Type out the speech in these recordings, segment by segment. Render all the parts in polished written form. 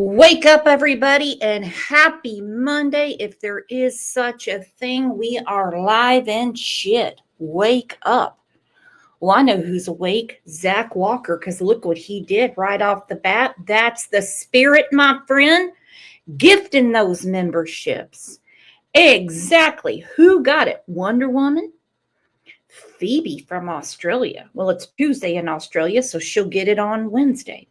Wake up, everybody, and happy Monday. If there is such a thing, we are live and shit. Wake up. Well, I know who's awake. Zach Walker, because look what he did right off the bat. That's the spirit, my friend, gifting those memberships. Exactly. Who got it? Wonder Woman? Phoebe from Australia. Well, it's Tuesday in Australia, so she'll get it on Wednesday.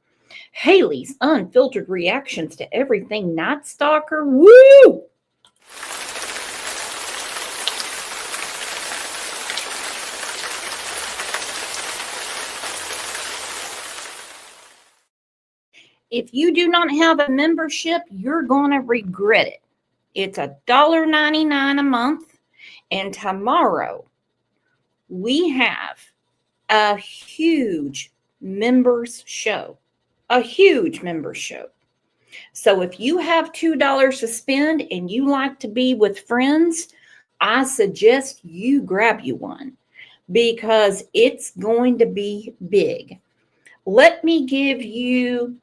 Haley's unfiltered reactions to everything Night Stalker. Woo! If you do not have a membership, you're going to regret it. It's $1.99 a month. And tomorrow, we have a huge members show. A huge members show. So if you have $2 to spend and you like to be with friends, I suggest you grab you one because it's going to be big. Let me give you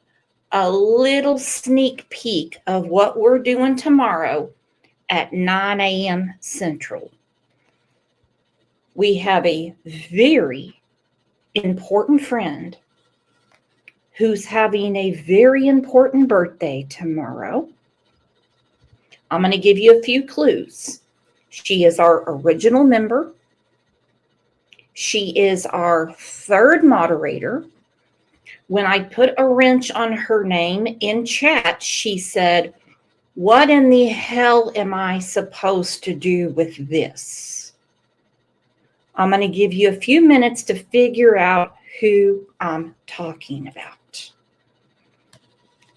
a little sneak peek of what we're doing tomorrow at 9 a.m. Central. We have a very important friend who's having a very important birthday tomorrow. I'm going to give you a few clues. She is our original member. She is our third moderator. When I put a wrench on her name in chat, she said, "What in the hell am I supposed to do with this?" I'm going to give you a few minutes to figure out who I'm talking about.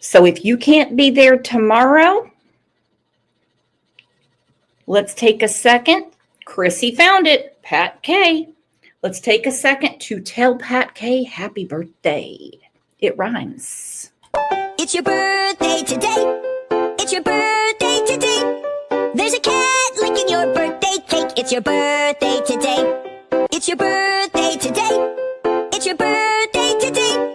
So if you can't be there tomorrow, let's take a second. Chrissy found it. Pat K. Let's take a second to tell Pat K happy birthday. It rhymes. It's your birthday today. It's your birthday today. There's a cat licking your birthday cake. It's your birthday today. It's your birthday today. It's your birthday today.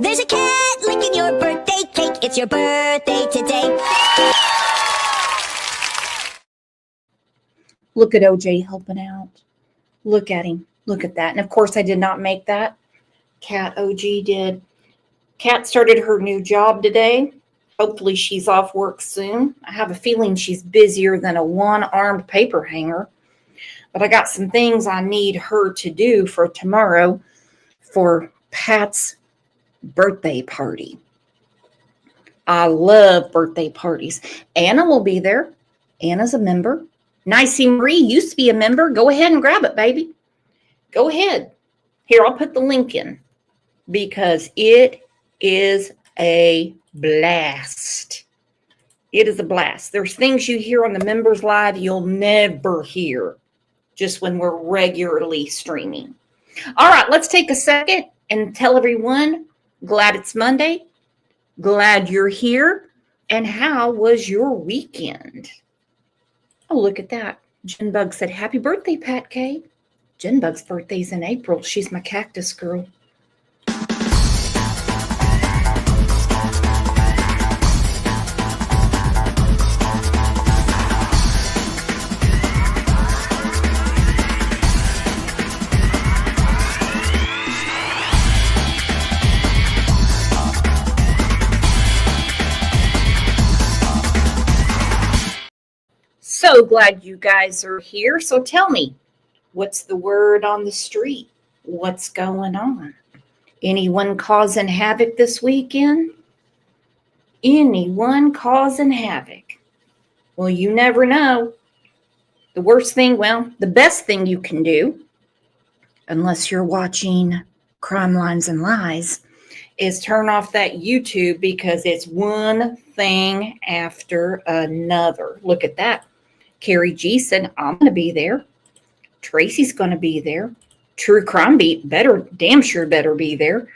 There's a cat licking your birthday cake. It's your birthday today. Look at OJ helping out. Look at him. Look at that. And of course, I did not make that. Kat OG did. Kat started her new job today. Hopefully she's off work soon. I have a feeling she's busier than a one-armed paper hanger. But I got some things I need her to do for tomorrow for Pat's birthday party. I love birthday parties. Anna will be there. Anna's a member. Nicey Marie used to be a member. Go ahead and grab it, baby. Go ahead. Here, I'll put the link in because it is a blast. It is a blast. There's things you hear on the members live you'll never hear just when we're regularly streaming. All right, let's take a second and tell everyone, glad it's Monday. Glad you're here. And how was your weekend? Oh, look at that. Jen Bug said, happy birthday, Pat K. Jen Bug's birthday's in April. She's my cactus girl. So glad you guys are here. So tell me, what's the word on the street? What's going on? Anyone causing havoc this weekend? Anyone causing havoc? Well, you never know. The worst thing, well, the best thing you can do, unless you're watching Crime Lines and Lies, is turn off that YouTube because it's one thing after another. Look at that. Carrie G said, I'm going to be there. Tracy's going to be there. True Crime Beat damn sure better be there.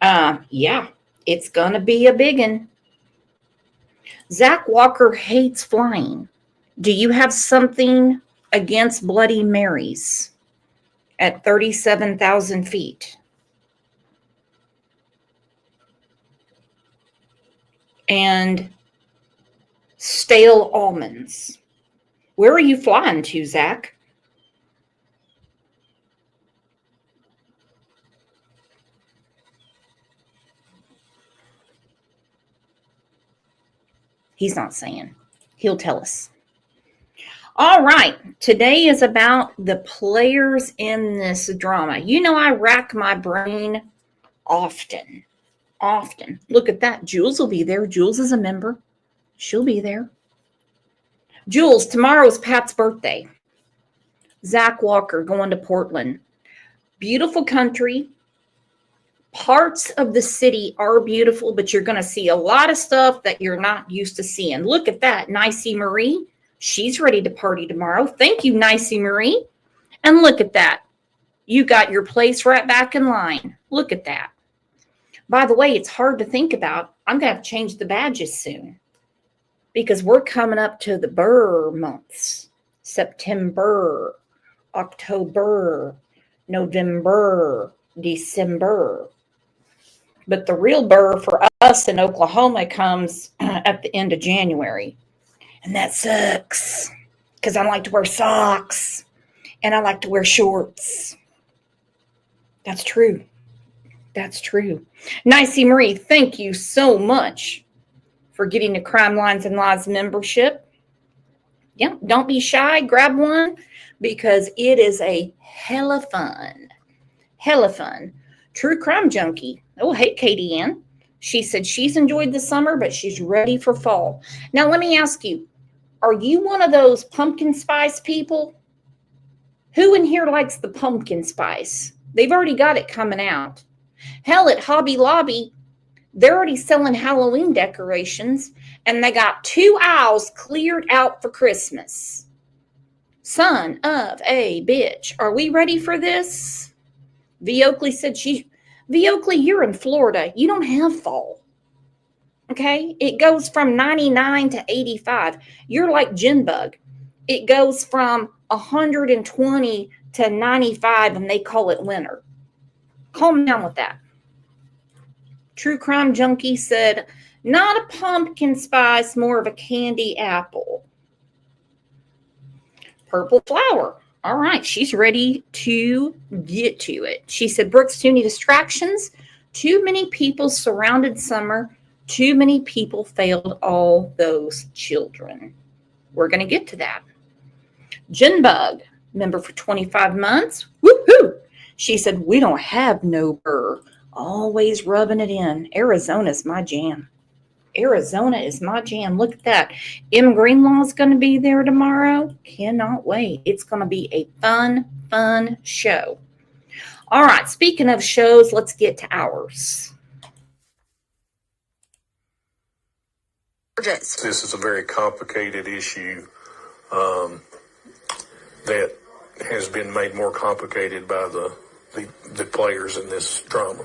Yeah, it's going to be a biggin. Zach Walker hates flying. Do you have something against Bloody Marys at 37,000 feet? and stale almonds. Where are you flying to, Zach? He's not saying. He'll tell us. All right. Today is about the players in this drama. You know, I rack my brain often. Look at that. Jules will be there. Jules is a member. She'll be there. Jules, tomorrow's Pat's birthday. Zach Walker going to Portland. Beautiful country. Parts of the city are beautiful, but you're going to see a lot of stuff that you're not used to seeing. Look at that. Nicey Marie. She's ready to party tomorrow. Thank you, Nicey Marie. And look at that. You got your place right back in line. Look at that. By the way, it's hard to think about. I'm going to have to change the badges soon because we're coming up to the Burr months. September, October, November, December. But the real burr for us in Oklahoma comes at the end of January. And that sucks because I like to wear socks and I like to wear shorts. That's true. That's true. Nicey Marie, thank you so much for getting the Crime Lines and Laws membership. Yeah, don't be shy. Grab one because it is a hella fun. Hella fun. True crime junkie. Oh, hey, Katie Ann. She said she's enjoyed the summer, but she's ready for fall. Now, let me ask you, are you one of those pumpkin spice people? Who in here likes the pumpkin spice? They've already got it coming out. Hell, at Hobby Lobby, they're already selling Halloween decorations, and they got 2 aisles cleared out for Christmas. Son of a bitch. Are we ready for this? V. Oakley said V. Oakley, you're in Florida. You don't have fall. Okay? It goes from 99 to 85. You're like Jinbug. It goes from 120 to 95, and they call it winter. Calm down with that. True Crime Junkie said, not a pumpkin spice, more of a candy apple. Purple Flower. All right, she's ready to get to it. She said, Brooks, too many distractions. Too many people surrounded summer. Too many people failed all those children. We're going to get to that. Jinbug, member for 25 months. Woohoo! She said, we don't have no burr. Always rubbing it in. Arizona's my jam. Arizona is my jam. Look at that. M. Greenlaw's going to be there tomorrow. Cannot wait. It's going to be a fun show. All right. Speaking of shows, let's get to ours. This is a very complicated issue that has been made more complicated by the players in this drama.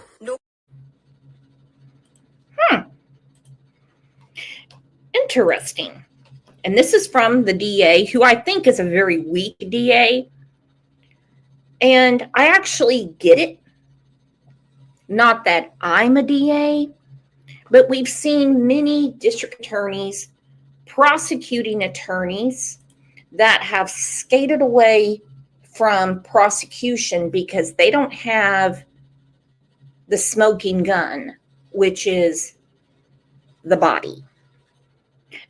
Interesting. And this is from the DA, who I think is a very weak DA. And I actually get it. Not that I'm a DA, but we've seen many district attorneys, prosecuting attorneys that have skated away from prosecution because they don't have the smoking gun, which is the body.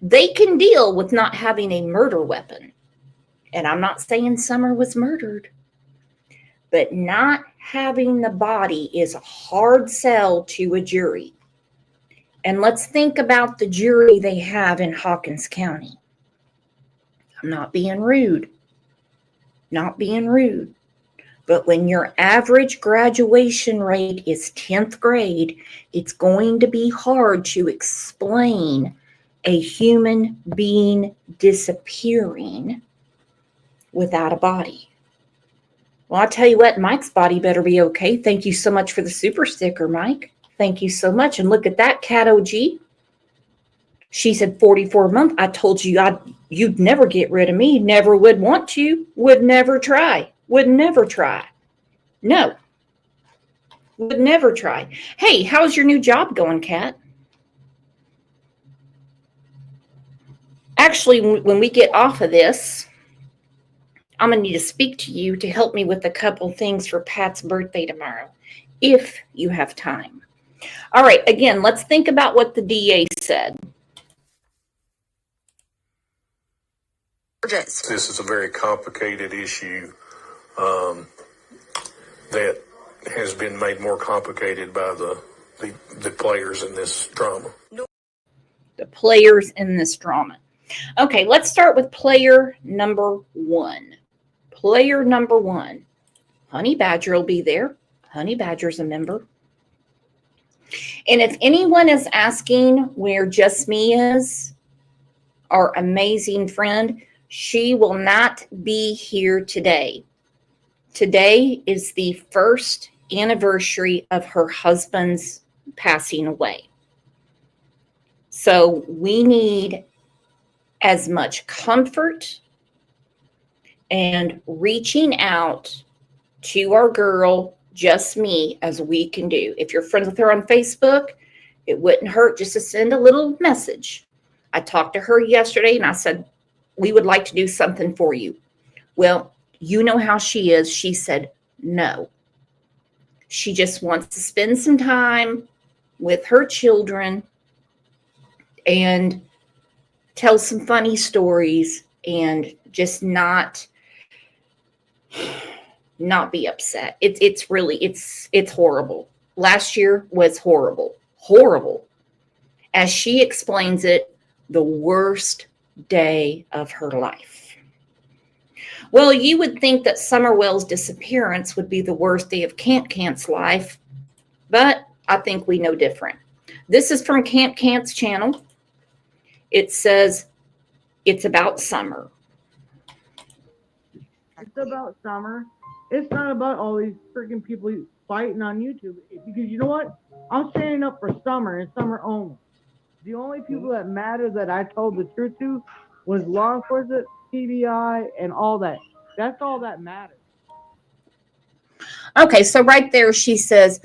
They can deal with not having a murder weapon. And I'm not saying Summer was murdered, but not having the body is a hard sell to a jury. And let's think about the jury they have in Hawkins County. I'm not being rude. But when your average graduation rate is 10th grade, it's going to be hard to explain a human being disappearing without a body. Well, I'll tell you what, Mike's body better be okay. Thank you so much for the super sticker, Mike. Thank you so much. And look at that, Cat OG. She said 44 a month. I told you you'd never get rid of me. Never would want to. Would never try. Would never try. No. Would never try. Hey, how's your new job going, Kat? Actually, when we get off of this, I'm going to need to speak to you to help me with a couple things for Pat's birthday tomorrow, if you have time. All right, again, let's think about what the DA said. This is a very complicated issue that has been made more complicated by the players in this drama. The players in this drama. Okay, let's start with player number one. Player number one. Honey Badger will be there. Honey Badger's a member. And if anyone is asking where Just Me is, our amazing friend, she will not be here today. Today is the first anniversary of her husband's passing away. So we need as much comfort and reaching out to our girl, Just Me, as we can do. If you're friends with her on Facebook, it wouldn't hurt just to send a little message. I talked to her yesterday and I said, we would like to do something for you. Well, you know how she is. She said, no. She just wants to spend some time with her children and tell some funny stories and just not be upset. It's really horrible. Last year was horrible. As she explains it, the worst day of her life. Well, you would think that Summerwell's disappearance would be the worst day of Cant's life, but I think we know different. This is from Cant's channel. It says it's about Summer. It's about Summer. It's not about all these freaking people fighting on YouTube. Because you know what? I'm standing up for Summer and Summer only. The only people that matter that I told the truth to was law enforcement, TBI, and all that. That's all that matters. Okay, so right there she says,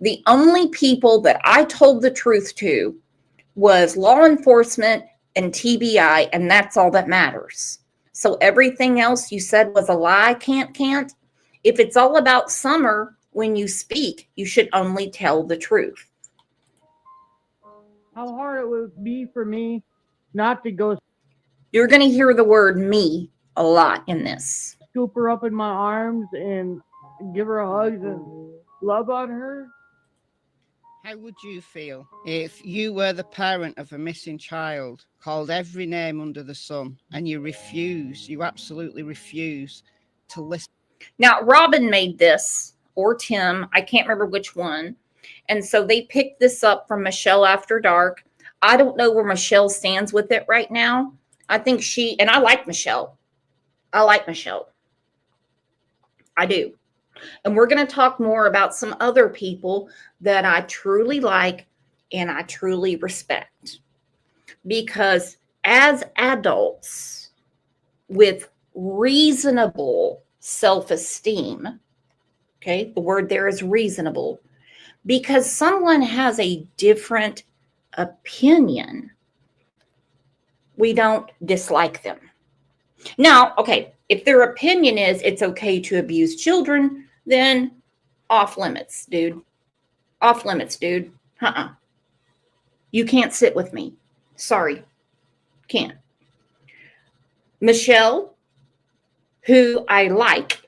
the only people that I told the truth to was law enforcement and TBI, and that's all that matters. So everything else you said was a lie, Can't. If it's all about Summer, when you speak, you should only tell the truth. How hard it would be for me not to go You're going to hear the word me a lot in this. scoop her up in my arms and give her a hug and love on her. How would you feel if you were the parent of a missing child, called every name under the sun, and you absolutely refuse to listen? Now, Robin made this, or Tim, I can't remember which one. And so they picked this up from Michelle After Dark. I don't know where Michelle stands with it right now. I think and I like Michelle. I do. And we're going to talk more about some other people that I truly like and I truly respect. Because as adults with reasonable self-esteem, okay, the word there is reasonable, because someone has a different opinion, we don't dislike them. Now, okay, if their opinion is it's okay to abuse children, then off limits, dude. You can't sit with me. Sorry. Can't. Michelle, who I like,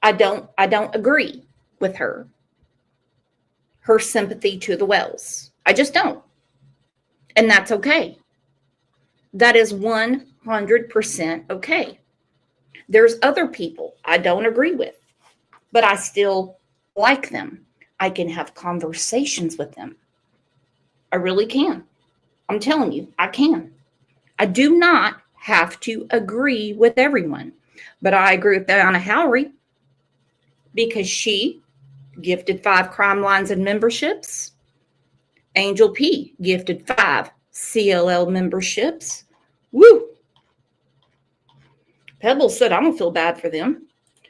I don't agree with her sympathy to the Wells. I just don't. And that's okay. That is 100% okay. There's other people I don't agree with, but I still like them. I can have conversations with them. I really can. I'm telling you, I can. I do not have to agree with everyone, but I agree with Diana Howry because she gifted 5 Crime Lines and memberships. Angel P gifted 5 CLL memberships. Woo! Pebbles said, I don't feel bad for them.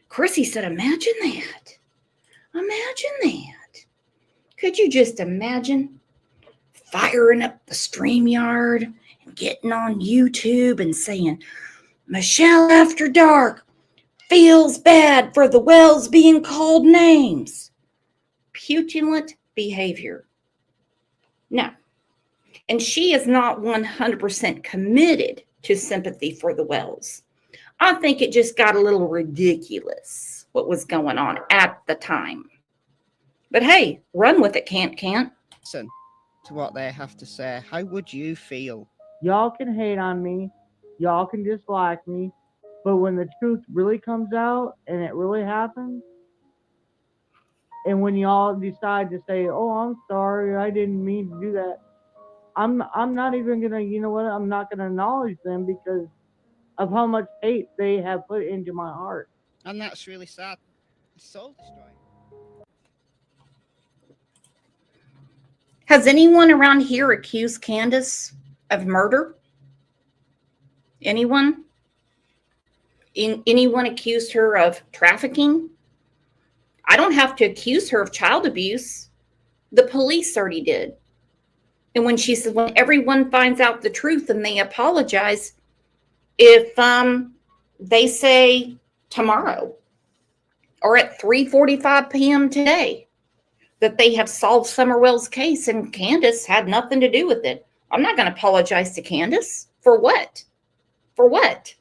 Chrissy said, imagine that. Imagine that. Could you just imagine firing up the StreamYard and getting on YouTube and saying, Michelle After Dark feels bad for the Wells being called names. Petulant behavior. No. And she is not 100% committed to sympathy for the Wells. I think it just got a little ridiculous what was going on at the time. But hey, run with it, can't. Listen to what they have to say. How would you feel? Y'all can hate on me. Y'all can dislike me. But when the truth really comes out and it really happens, and when y'all decide to say, "Oh, I'm sorry, I didn't mean to do that," I'm not even gonna, you know what? I'm not gonna acknowledge them because of how much hate they have put into my heart. And that's really sad. It's soul destroying. Has anyone around here accused Candace of murder? Anyone? Anyone accused her of trafficking? I don't have to accuse her of child abuse. The police already did. And when she said, when everyone finds out the truth and they apologize, if they say tomorrow or at 3:45 p.m. today that they have solved Summerwell's case and Candace had nothing to do with it, I'm not going to apologize to Candace. For what? For what?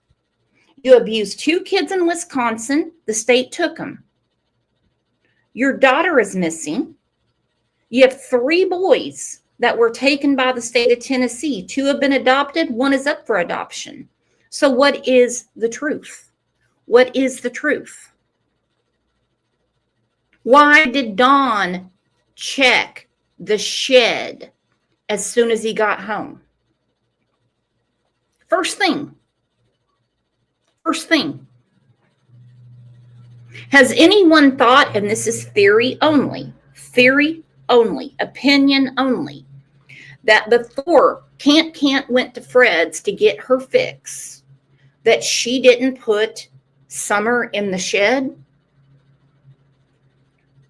You abused 2 kids in Wisconsin. The state took them. Your daughter is missing. You have 3 boys that were taken by the state of Tennessee. 2 have been adopted. 1 is up for adoption. So what is the truth? What is the truth? Why did Don check the shed as soon as he got home? First thing. Has anyone thought, and this is theory only, opinion only, that before Can't went to Fred's to get her fix, that she didn't put Summer in the shed?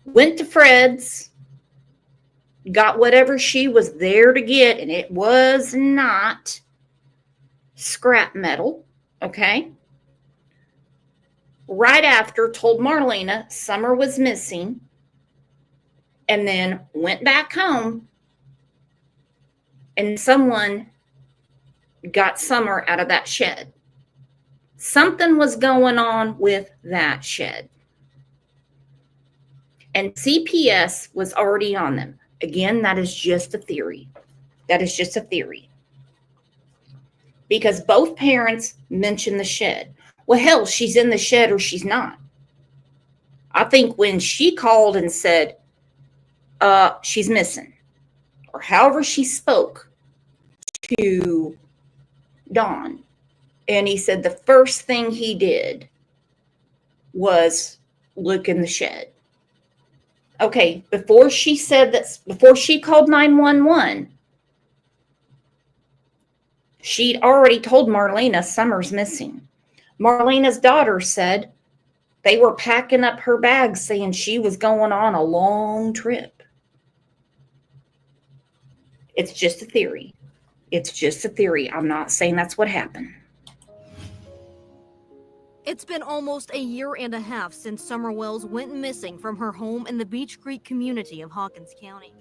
Went to Fred's, got whatever she was there to get, and it was not scrap metal, okay? Right after, told Marlena Summer was missing, and then went back home, and someone got Summer out of that shed. Something was going on with that shed. And CPS was already on them. Again, that is just a theory. That is just a theory. Because both parents mentioned the shed. Well, hell, she's in the shed or she's not. I think when she called and said, she's missing, or however she spoke to Don, and he said the first thing he did was look in the shed. Okay, before she said that, before she called 911, she'd already told Marlena Summer's missing. Marlena's daughter said they were packing up her bags saying she was going on a long trip. It's just a theory. It's just a theory. I'm not saying that's what happened. It's been almost a year and a half since Summer Wells went missing from her home in the Beech Creek community of Hawkins County.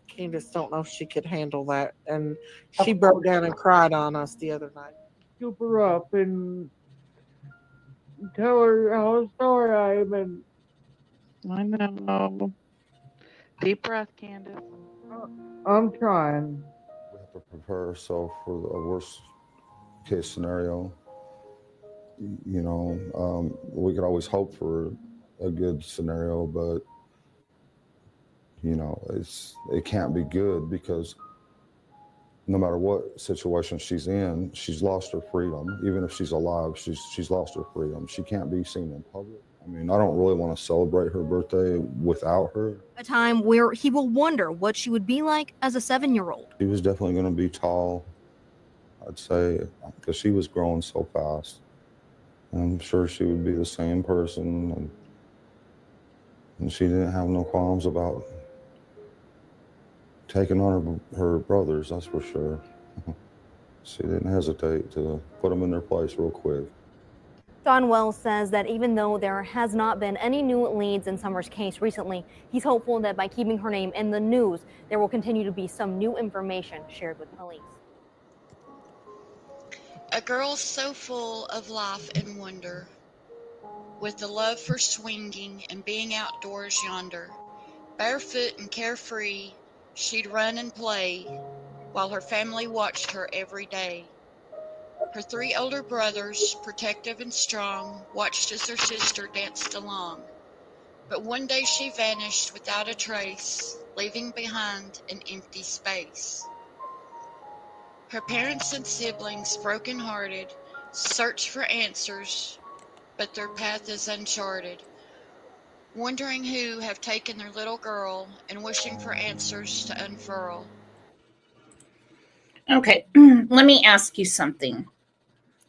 Candace don't know if she could handle that, and she broke down and cried on us the other night. Scoop her up and tell her how sorry I am. And I know. Deep breath, Candace. I'm trying. We have to prepare ourselves for a worst case scenario. You know, we could always hope for a good scenario, but you know, it can't be good because no matter what situation she's in, she's lost her freedom. Even if she's alive, she's lost her freedom. She can't be seen in public. I mean, I don't really want to celebrate her birthday without her. A time where he will wonder what she would be like as a 7-year-old. She was definitely going to be tall, I'd say, because she was growing so fast. I'm sure she would be the same person, and she didn't have no qualms about taking on her brothers, that's for sure. She didn't hesitate to put them in their place real quick. John Wells says that even though there has not been any new leads in Summer's case recently, he's hopeful that by keeping her name in the news, there will continue to be some new information shared with police. A girl so full of life and wonder, with a love for swinging and being outdoors yonder. Barefoot and carefree, she'd run and play, while her family watched her every day. Her 3 older brothers, protective and strong, watched as their sister danced along. But one day she vanished without a trace, leaving behind an empty space. Her parents and siblings, broken-hearted, search for answers, but their path is uncharted, wondering who have taken their little girl and wishing for answers to unfurl. Okay, let me ask you something.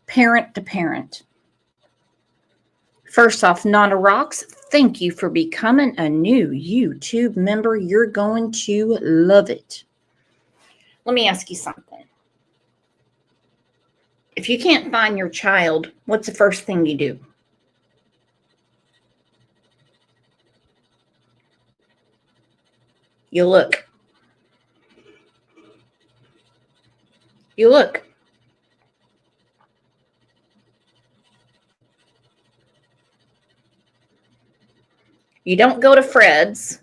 Parent to parent. First off, Nana Rocks, thank you for becoming a new YouTube member. You're going to love it. Let me ask you something. If you can't find your child, what's the first thing you do? You look. You look. You don't go to Fred's,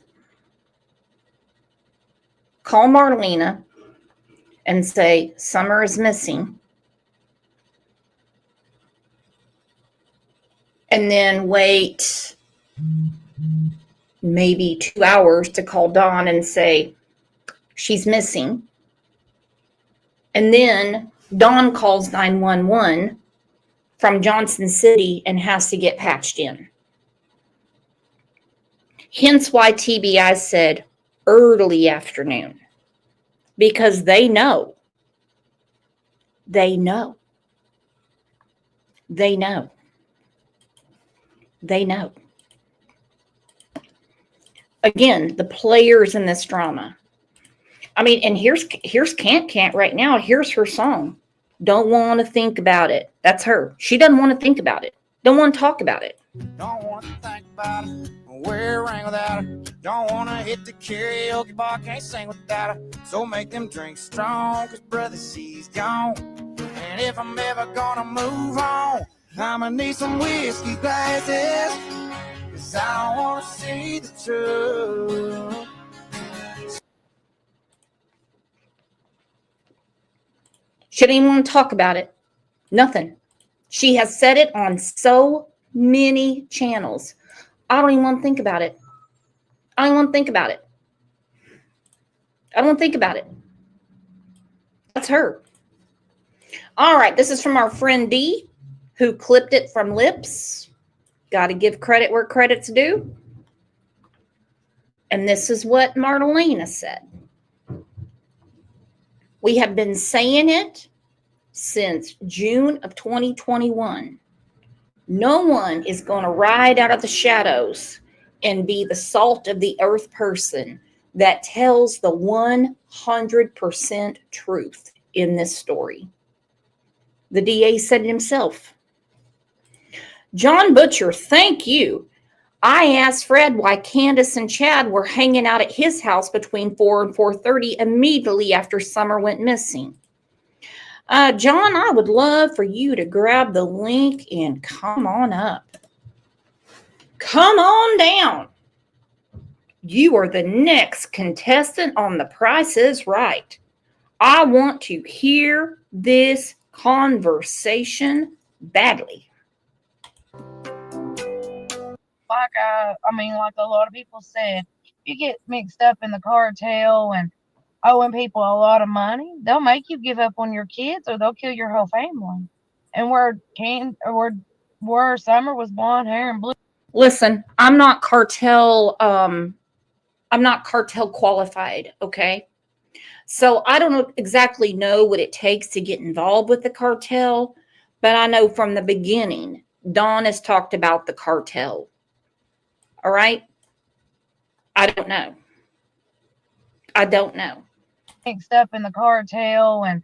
call Marlena, and say, Summer is missing. And then wait maybe 2 hours to call Dawn and say, she's missing. And then Dawn calls 911 from Johnson City and has to get patched in. Hence why TBI said early afternoon, because they know. They know. They know. They know. Again, the players in this drama. I mean, and here's Can't right now. Here's her song. Don't want to think about it. That's her. She doesn't want to think about it. Don't want to talk about it. Don't want to think about it. Wear a ring without her. Don't want to hit the karaoke bar. Can't sing without her. So make them drinks strong, cause brother, she's gone. And if I'm ever gonna move on, I'ma need some whiskey glasses, cause I don't want to see the truth. She didn't even want to talk about it. Nothing. She has said it on so many channels. I don't even want to think about it. I don't want to think about it. I don't want to think about it. That's her. All right. This is from our friend D, who clipped it from Lips. Got to give credit where credit's due. And this is what Marlena said. We have been saying it since June of 2021. No one is going to ride out of the shadows and be the salt of the earth person that tells the 100% truth in this story. The DA said it himself. John Butcher, thank you. I asked Fred why Candace and Chad were hanging out at his house between 4 and 4:30 immediately after Summer went missing. John, I would love for you to grab the link and come on up. Come on down. You are the next contestant on The Price is Right. I want to hear this conversation badly. Like a lot of people said, you get mixed up in the cartel and owing people a lot of money, they'll make you give up on your kids or they'll kill your whole family. And where Summer was blonde hair and blue. Listen, I'm not cartel qualified, okay? So I don't exactly know what it takes to get involved with the cartel, but I know from the beginning, Dawn has talked about the cartel. All right? I don't know. Mixed up in the cartel and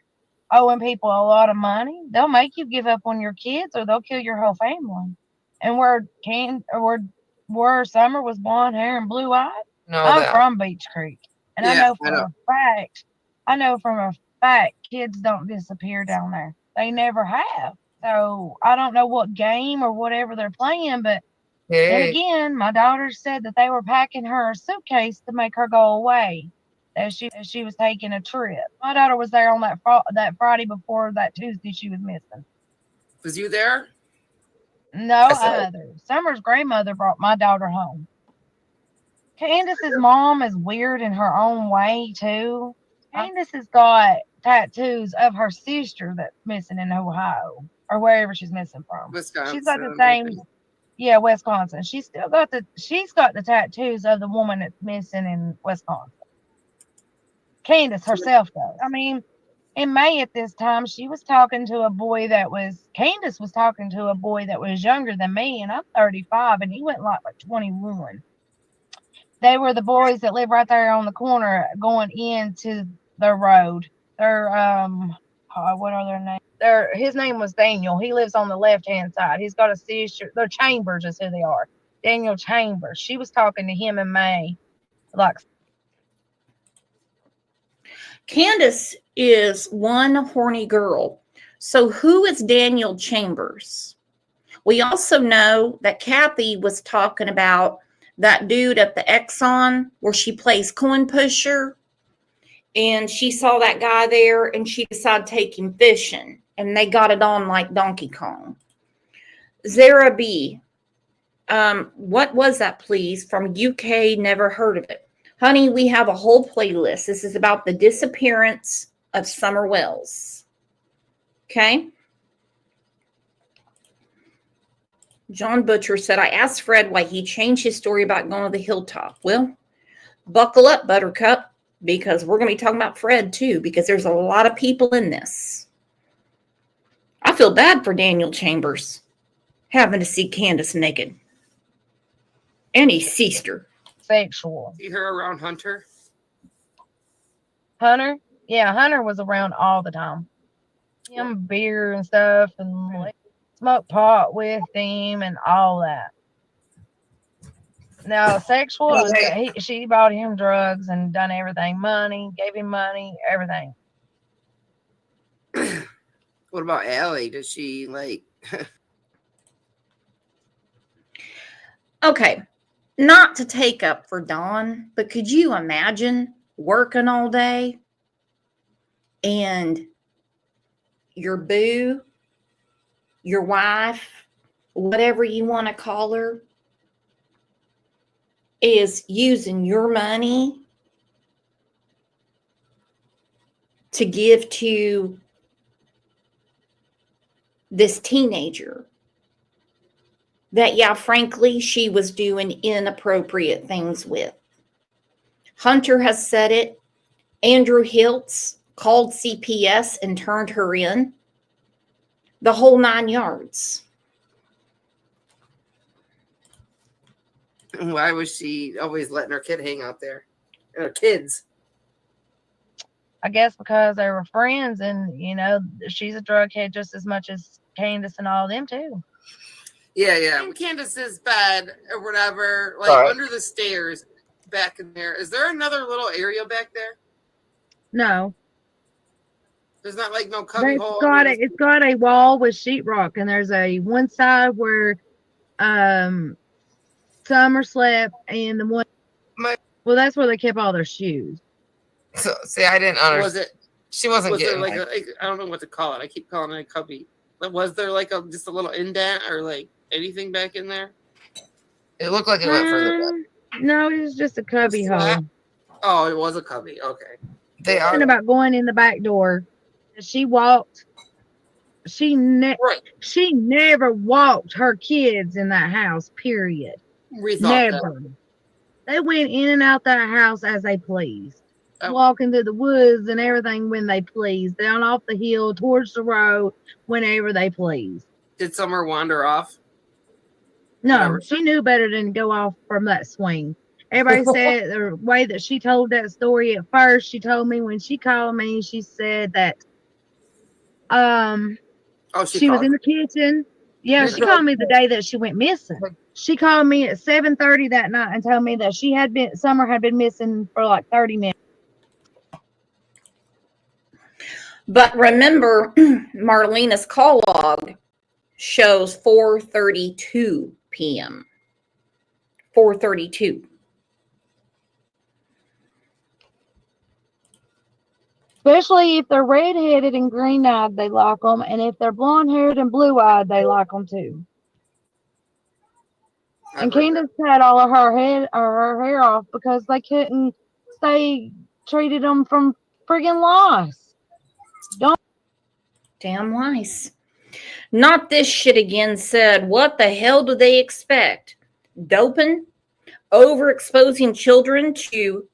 owing people a lot of money, they'll make you give up on your kids or they'll kill your whole family. And where Summer was blonde hair and blue eyed, I'm from Beach Creek. And I know from a fact kids don't disappear down there. They never have. So I don't know what game or whatever they're playing, but then again, my daughter said that they were packing her a suitcase to make her go away as she was taking a trip. My daughter was there on that Friday before that Tuesday she was missing. Was you there? No, Summer's grandmother brought my daughter home. Candace's mom is weird in her own way too. Candace has got tattoos of her sister that's missing in Ohio or wherever she's missing from. Wisconsin. She's got the same. Yeah, Wisconsin. She's got the tattoos of the woman that's missing in Wisconsin. Candace herself does. I mean, in May at this time, Candace was talking to a boy that was younger than me, and I'm 35, and he went like 21. They were the boys that live right there on the corner going into the road. They're what are their names? His name was Daniel. He lives on the left-hand side. He's got a sister. They're Chambers is who they are. Daniel Chambers. She was talking to him in May. Like, Candace is one horny girl. So who is Daniel Chambers? We also know that Kathy was talking about that dude at the Exxon where she plays coin pusher. And she saw that guy there and she decided to take him fishing. And they got it on like Donkey Kong. Zara B. What was that, please? From UK, never heard of it. Honey, we have a whole playlist. This is about the disappearance of Summer Wells. Okay? John Butcher said, I asked Fred why he changed his story about going to the hilltop. Well, buckle up, Buttercup, because we're going to be talking about Fred too, because there's a lot of people in this. I feel bad for Daniel Chambers having to see Candace naked. And he ceased her. Sexual. See her around Hunter? Hunter? Yeah, Hunter was around all the time. Him beer and stuff and like, smoke pot with him and all that. Now, sexual, she bought him drugs and done everything. Money, gave him money, everything. What about Allie? Does she like... Okay, not to take up for Dawn, but could you imagine working all day and your boo, your wife, whatever you want to call her, is using your money to give to this teenager that, yeah, frankly, she was doing inappropriate things with. Hunter has said it. Andrew Hiltz called CPS and turned her in. The whole 9 yards. Why was she always letting her kid hang out there? Her kids. I guess because they were friends, and you know, she's a drug head just as much as Candace and all them too. Yeah. In Candace's bed or whatever, like under the stairs back in there. Is there another little area back there? No. There's not like no cubby hole. It's got a wall with sheetrock, and there's a one side where Summer slept, and the one well, that's where they kept all their shoes. So see, I didn't understand. Was it? She wasn't getting like I don't know what to call it. I keep calling it a cubby. Was there like just a little indent or like anything back in there? It looked like it went further back. No, it was just a cubby hole. Oh, it was a cubby. Okay. They are about going in the back door. She walked. She never walked her kids in that house. Period. Never. They went in and out that house as they pleased. Walking through the woods and everything when they pleased. Down off the hill towards the road whenever they pleased. Did Summer wander off? No, she knew better than to go off from that swing. Everybody said the way that she told that story at first, she told me when she called me, she said that Oh, she was called in the kitchen. Yeah, she called me the day that she went missing. She called me at 7:30 that night and told me that Summer had been missing for like 30 minutes. But remember, Marlena's call log shows 4:32 p.m. 4:32. Especially if they're redheaded and green-eyed, they like them. And if they're blonde-haired and blue-eyed, they like them too. And Candace had all of her hair off because they couldn't stay treated them from friggin' lice. Damn lice. Not this shit again said, what the hell do they expect? Doping? Overexposing children to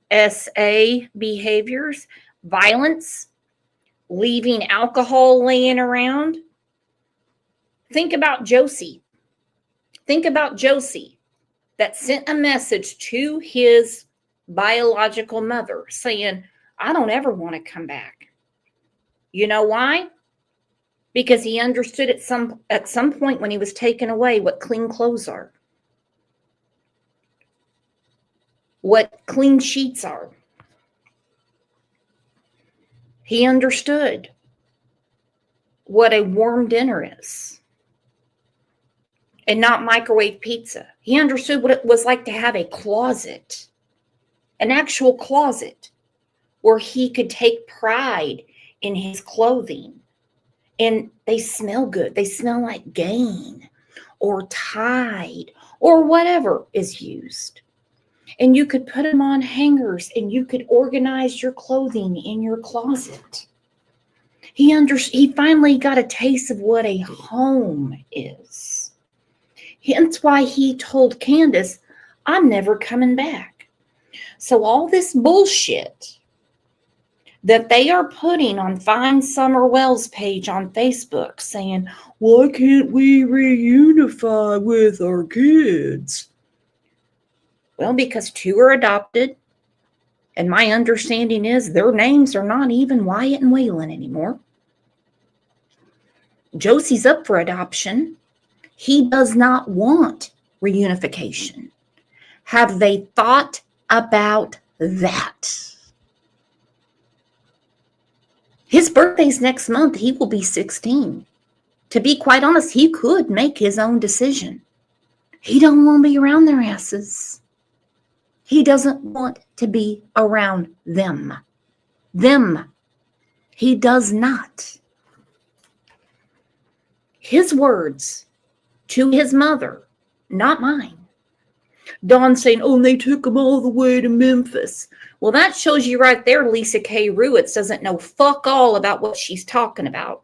SA behaviors? Violence? Leaving alcohol laying around? Think about Josie. Think about Josie that sent a message to his biological mother saying, I don't ever want to come back. You know why? Because he understood at some point when he was taken away what clean clothes are, what clean sheets are. He understood what a warm dinner is and not microwave pizza. He understood what it was like to have a closet, an actual closet where he could take pride in his clothing. And they smell good. They smell like Gain or Tide or whatever is used. And you could put them on hangers and you could organize your clothing in your closet. He finally got a taste of what a home is. Hence why he told Candace, I'm never coming back. So all this bullshit that they are putting on Find Summer Wells page on Facebook saying, why can't we reunify with our kids? Well, because 2 are adopted. And my understanding is their names are not even Wyatt and Waylon anymore. Josie's up for adoption. He does not want reunification. Have they thought about that? His birthday's next month. He will be 16. To be quite honest, he could make his own decision. He don't want to be around their asses. He doesn't want to be around them. He does not. His words to his mother, not mine. Dawn saying, oh, and they took him all the way to Memphis. Well, that shows you right there Lisa K. Ruitz doesn't know fuck all about what she's talking about.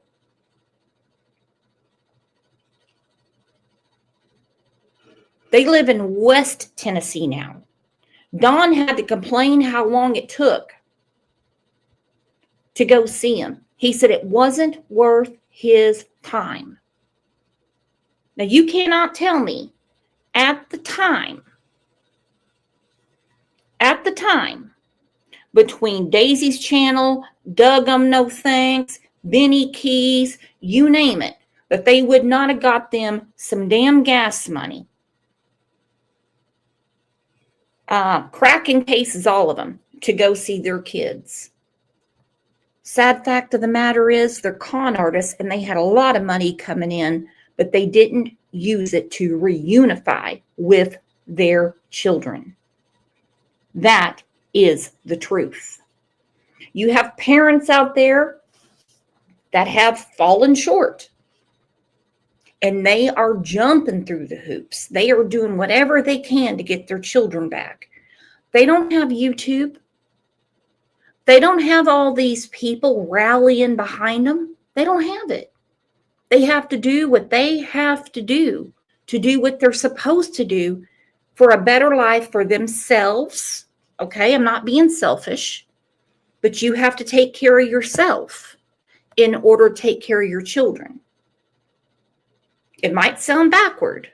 They live in West Tennessee now. Dawn had to complain how long it took to go see him. He said it wasn't worth his time. Now, you cannot tell me at the time, between Daisy's channel, Doug No Thanks, Benny Keys, you name it, that they would not have got them some damn gas money. Cracking cases, all of them, to go see their kids. Sad fact of the matter is they're con artists and they had a lot of money coming in, but they didn't use it to reunify with their children. That is the truth. You have parents out there that have fallen short and they are jumping through the hoops. They are doing whatever they can to get their children back. They don't have YouTube. They don't have all these people rallying behind them. They don't have it. They have to do what they have to do what they're supposed to do for a better life for themselves. Okay, I'm not being selfish, but you have to take care of yourself in order to take care of your children. It might sound backward.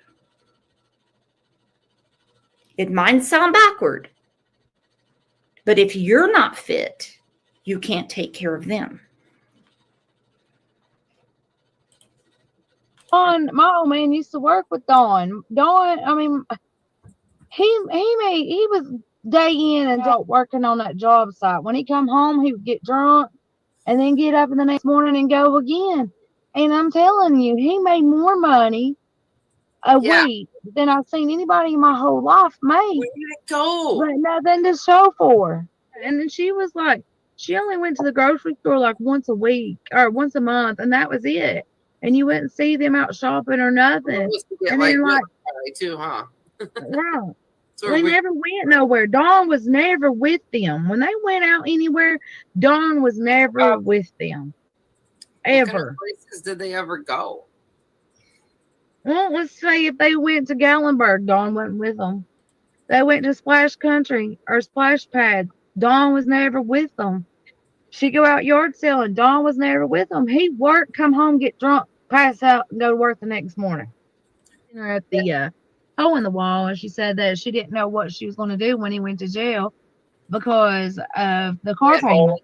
But if you're not fit, you can't take care of them. my old man used to work with Dawn. Dawn, I mean, he was day in and out working on that job site. When he come home, he would get drunk and then get up in the next morning and go again. And I'm telling you, he made more money a week than I've seen anybody in my whole life make. Where did it go? But nothing to show for. And then she was like, she only went to the grocery store like once a week or once a month, and that was it. And you wouldn't see them out shopping or nothing. And then like too, huh? right. They never went nowhere. Dawn was never with them. When they went out anywhere, Dawn was never with them. Ever. What kind of places did they ever go? Well, let's say if they went to Gallenberg, Dawn went with them. They went to Splash Country or Splash Pad. Dawn was never with them. She go out yard selling. Dawn was never with them. He worked, come home, get drunk, pass out, and go to work the next morning. At the hole in the wall, and she said that she didn't know what she was going to do when he went to jail because of the car payment.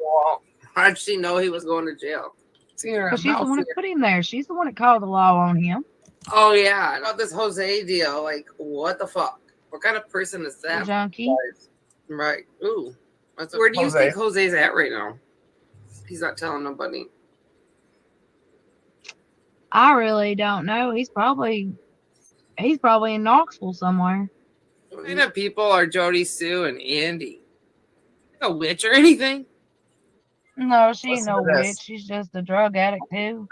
How did she know he was going to jail? Because she's the one that put him there. She's the one that called the law on him. Oh yeah, about this Jose deal. Like, what the fuck? What kind of person is that? A junkie. Right. Ooh. Where do you think Jose's at right now? He's not telling nobody. I really don't know. He's probably in Knoxville somewhere. What kind of people are Jody Sue and Andy? A witch or anything? No, she ain't no witch. She's just a drug addict too.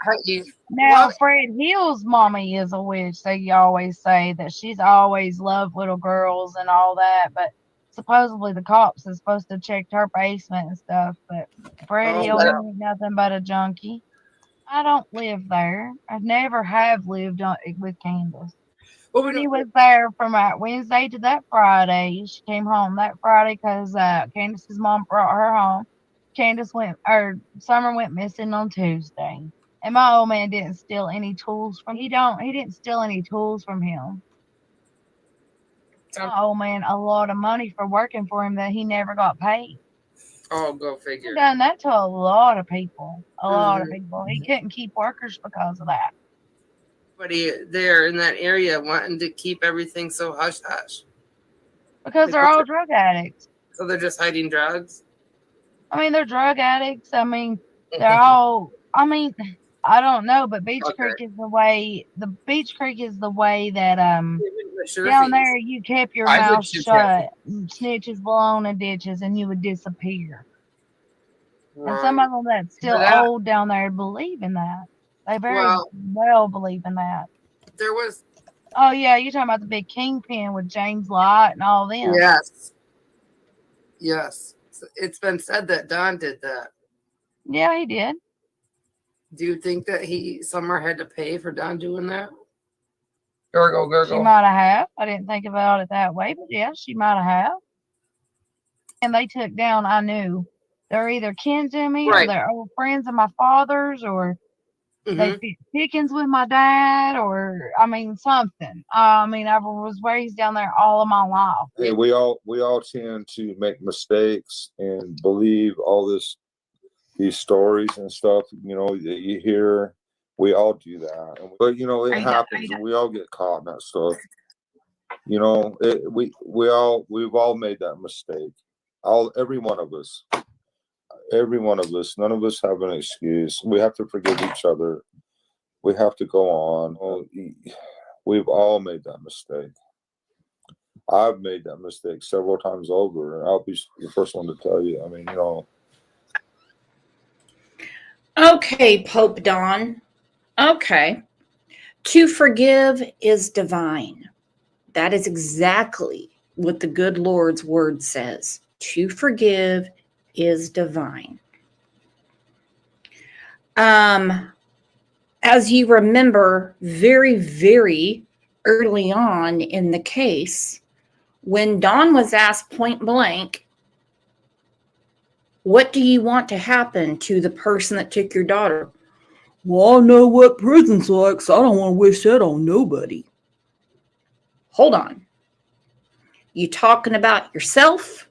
Now, Fred Hill's mommy is a witch. They always say that she's always loved little girls and all that, but supposedly the cops are supposed to check her basement and stuff. But Fred Hill ain't nothing but a junkie. I don't live there. I never have lived with Candace. She was there from Wednesday to that Friday. She came home that Friday because Candace's mom brought her home. Summer went missing on Tuesday. And my old man didn't steal any tools from he didn't steal any tools from him. My old man a lot of money for working for him that he never got paid. Oh, go figure. He done that to a lot of people. A lot of people. He couldn't keep workers because of that. But there in that area wanting to keep everything so hush hush. Because they're all drug addicts. So they're just hiding drugs? I mean, they're drug addicts. I mean, they're all, I mean, I don't know, but Beach Creek is the way that, down there you kept your mouth shut, snitches blown and ditches, and you would disappear. Right. And some of them that's still old down there believe in that. They very well believe in that. There was. Oh, yeah, you're talking about the big kingpin with James Lott and all them. Yes. Yes. It's been said that Don did that. Yeah, he did. Do you think that Summer had to pay for Don doing that? Gurgle. She might have. I didn't think about it that way, but yeah, she might have. And they took down, I knew, they're either kin to me or they're old friends of my father's or they fit chickens with my dad or, I mean, something. I mean, I was raised down there all of my life. Hey, we all tend to make mistakes and believe all these stories and stuff, you know, that you hear. We all do that. But, you know, it happens and we all get caught in that stuff. You know, we've all made that mistake. Every one of us. None of us have an excuse. We have to forgive each other. We have to go on. We've all made that mistake. I've made that mistake several times over, and I'll be the first one to tell you. I mean, you know. Okay, Pope Don. Okay. To forgive is divine. That is exactly what the good Lord's word says. To forgive is divine. As you remember, very, very early on in the case, when Don was asked point blank, what do you want to happen to the person that took your daughter? Well, I know what prison's like, so I don't want to wish that on nobody. Hold on. You talking about yourself?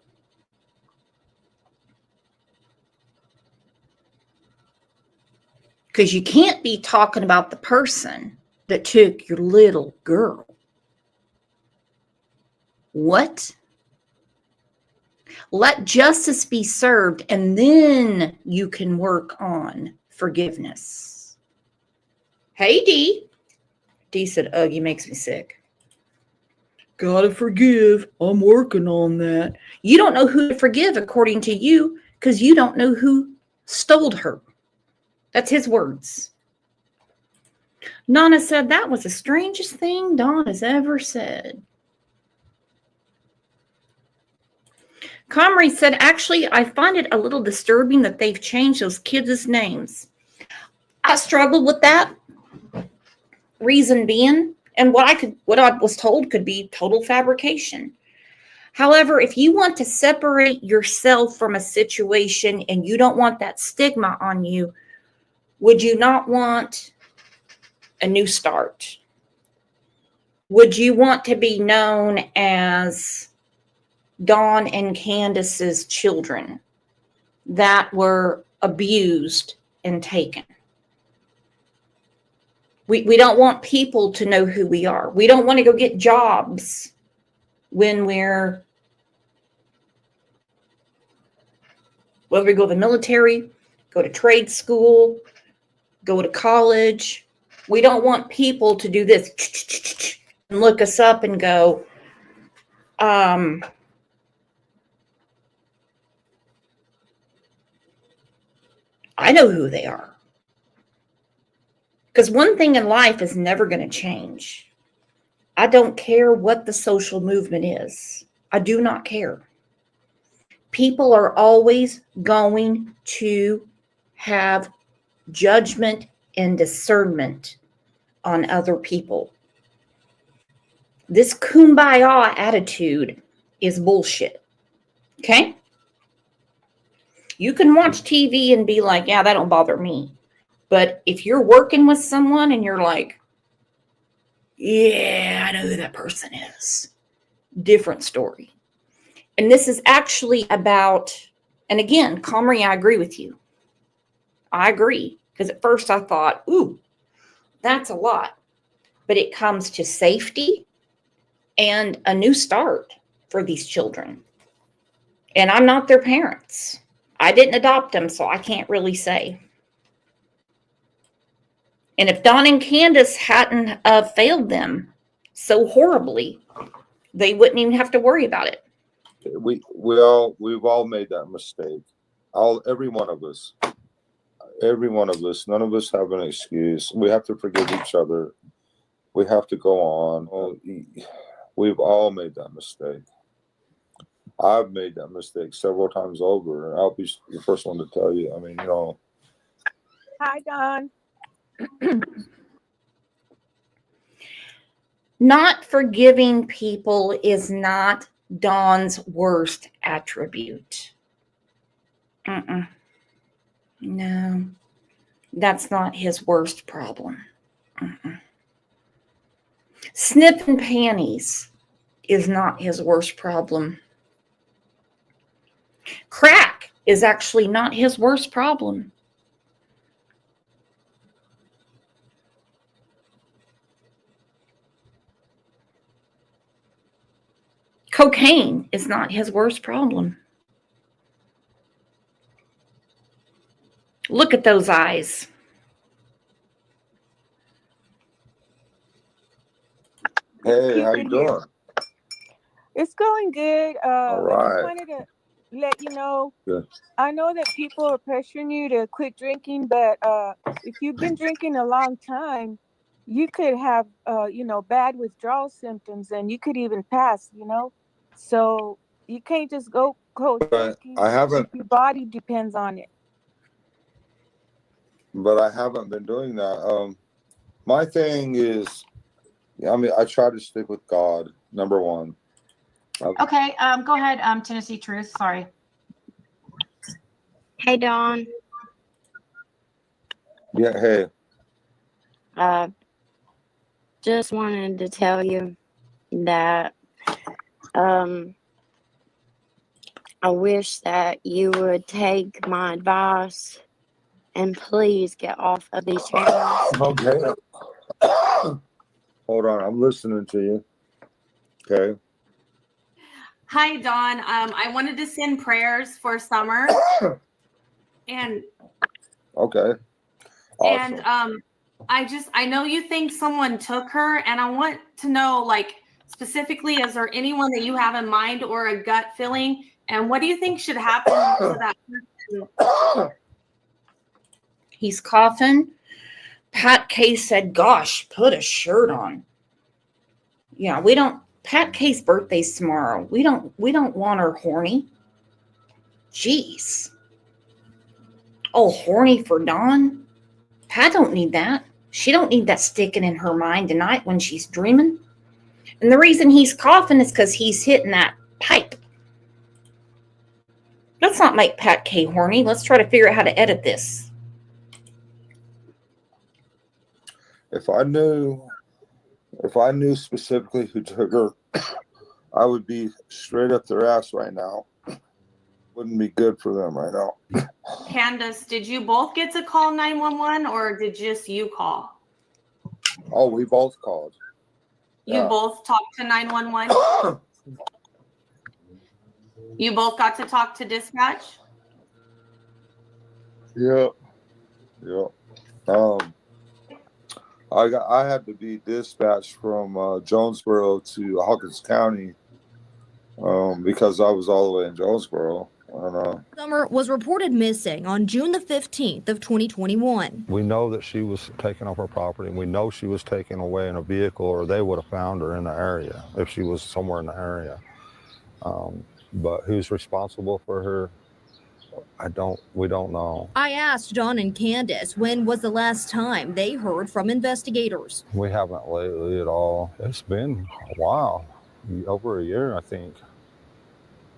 Because you can't be talking about the person that took your little girl. What? Let justice be served, and then you can work on forgiveness. Hey, Dee. Dee said, ugh, he makes me sick. Gotta forgive. I'm working on that. You don't know who to forgive according to you because you don't know who stole her. That's his words. Nana said that was the strangest thing Dawn has ever said. Comrie said, actually, I find it a little disturbing that they've changed those kids' names. I struggled with that. Reason being, and what I was told could be total fabrication. However, if you want to separate yourself from a situation and you don't want that stigma on you, would you not want a new start? Would you want to be known as Dawn and Candace's children that were abused and taken? We don't want people to know who we are. We don't want to go get jobs when whether we go to the military, go to trade school, go to college. We don't want people to do this and look us up and go, I know who they are. Because one thing in life is never going to change. I don't care what the social movement is. I do not care. People are always going to have judgment and discernment on other people. This kumbaya attitude is bullshit. Okay? You can watch TV and be like, yeah, that don't bother me. But if you're working with someone and you're like, yeah, I know who that person is. Different story. And this is actually about, and again, Comrie, I agree with you. I agree. Because at first I thought, ooh, that's a lot. But it comes to safety and a new start for these children. And I'm not their parents. I didn't adopt them, so I can't really say. And if Dawn and Candace hadn't failed them so horribly, they wouldn't even have to worry about it. We've all made that mistake. Every one of us. None of us have an excuse. We have to forgive each other. We have to go on. We've all made that mistake. I've made that mistake several times over. I'll be the first one to tell you. I mean, Hi, Dawn. Not forgiving people is not Dawn's worst attribute. No, that's not his worst problem. Sniffing panties is not his worst problem. Crack is actually not his worst problem. Cocaine is not his worst problem. Look at those eyes. hey, how you doing? It's going good. All right. I just wanted to let you know. Good. I know that people are pressuring you to quit drinking, but if you've been drinking a long time, you could have, bad withdrawal symptoms, and you could even pass. So you can't just go drinking. I haven't. Your body depends on it. But I haven't been doing that. My thing is, I try to stick with God, number one. Okay, go ahead, Tennessee Truth. Sorry. Hey, Dawn. Yeah, hey. Just wanted to tell you that I wish that you would take my advice and please get off of these channels. Okay. Hold on, I'm listening to you. Okay. Hi, Dawn. I wanted to send prayers for Summer, and Okay. Awesome. and I know you think someone took her, and I want to know, like, specifically, is there anyone that you have in mind or a gut feeling, and what do you think should happen to that person? He's coughing. Pat K said, gosh, put a shirt on. Yeah, we don't. Pat K's birthday's tomorrow. We don't want her horny. Jeez. Oh, horny for Dawn? Pat don't need that. She don't need that sticking in her mind tonight when she's dreaming. And the reason he's coughing is because he's hitting that pipe. Let's not make Pat K horny. Let's try to figure out how to edit this. If I knew specifically who took her, I would be straight up their ass right now. Wouldn't be good for them right now. Candace, did you both get to call 911, or did just you call? Oh, we both called. You both talked to 911? You both got to talk to dispatch? Yep. I had to be dispatched from Jonesboro to Hawkins County because I was all the way in Jonesboro. Summer was reported missing on June the 15th of 2021. We know that she was taken off her property, and we know she was taken away in a vehicle, or they would have found her in the area if she was somewhere in the area. But who's responsible for her? We don't know. I asked Dawn and Candace when was the last time they heard from investigators. We haven't lately at all. It's been a while, over a year, I think.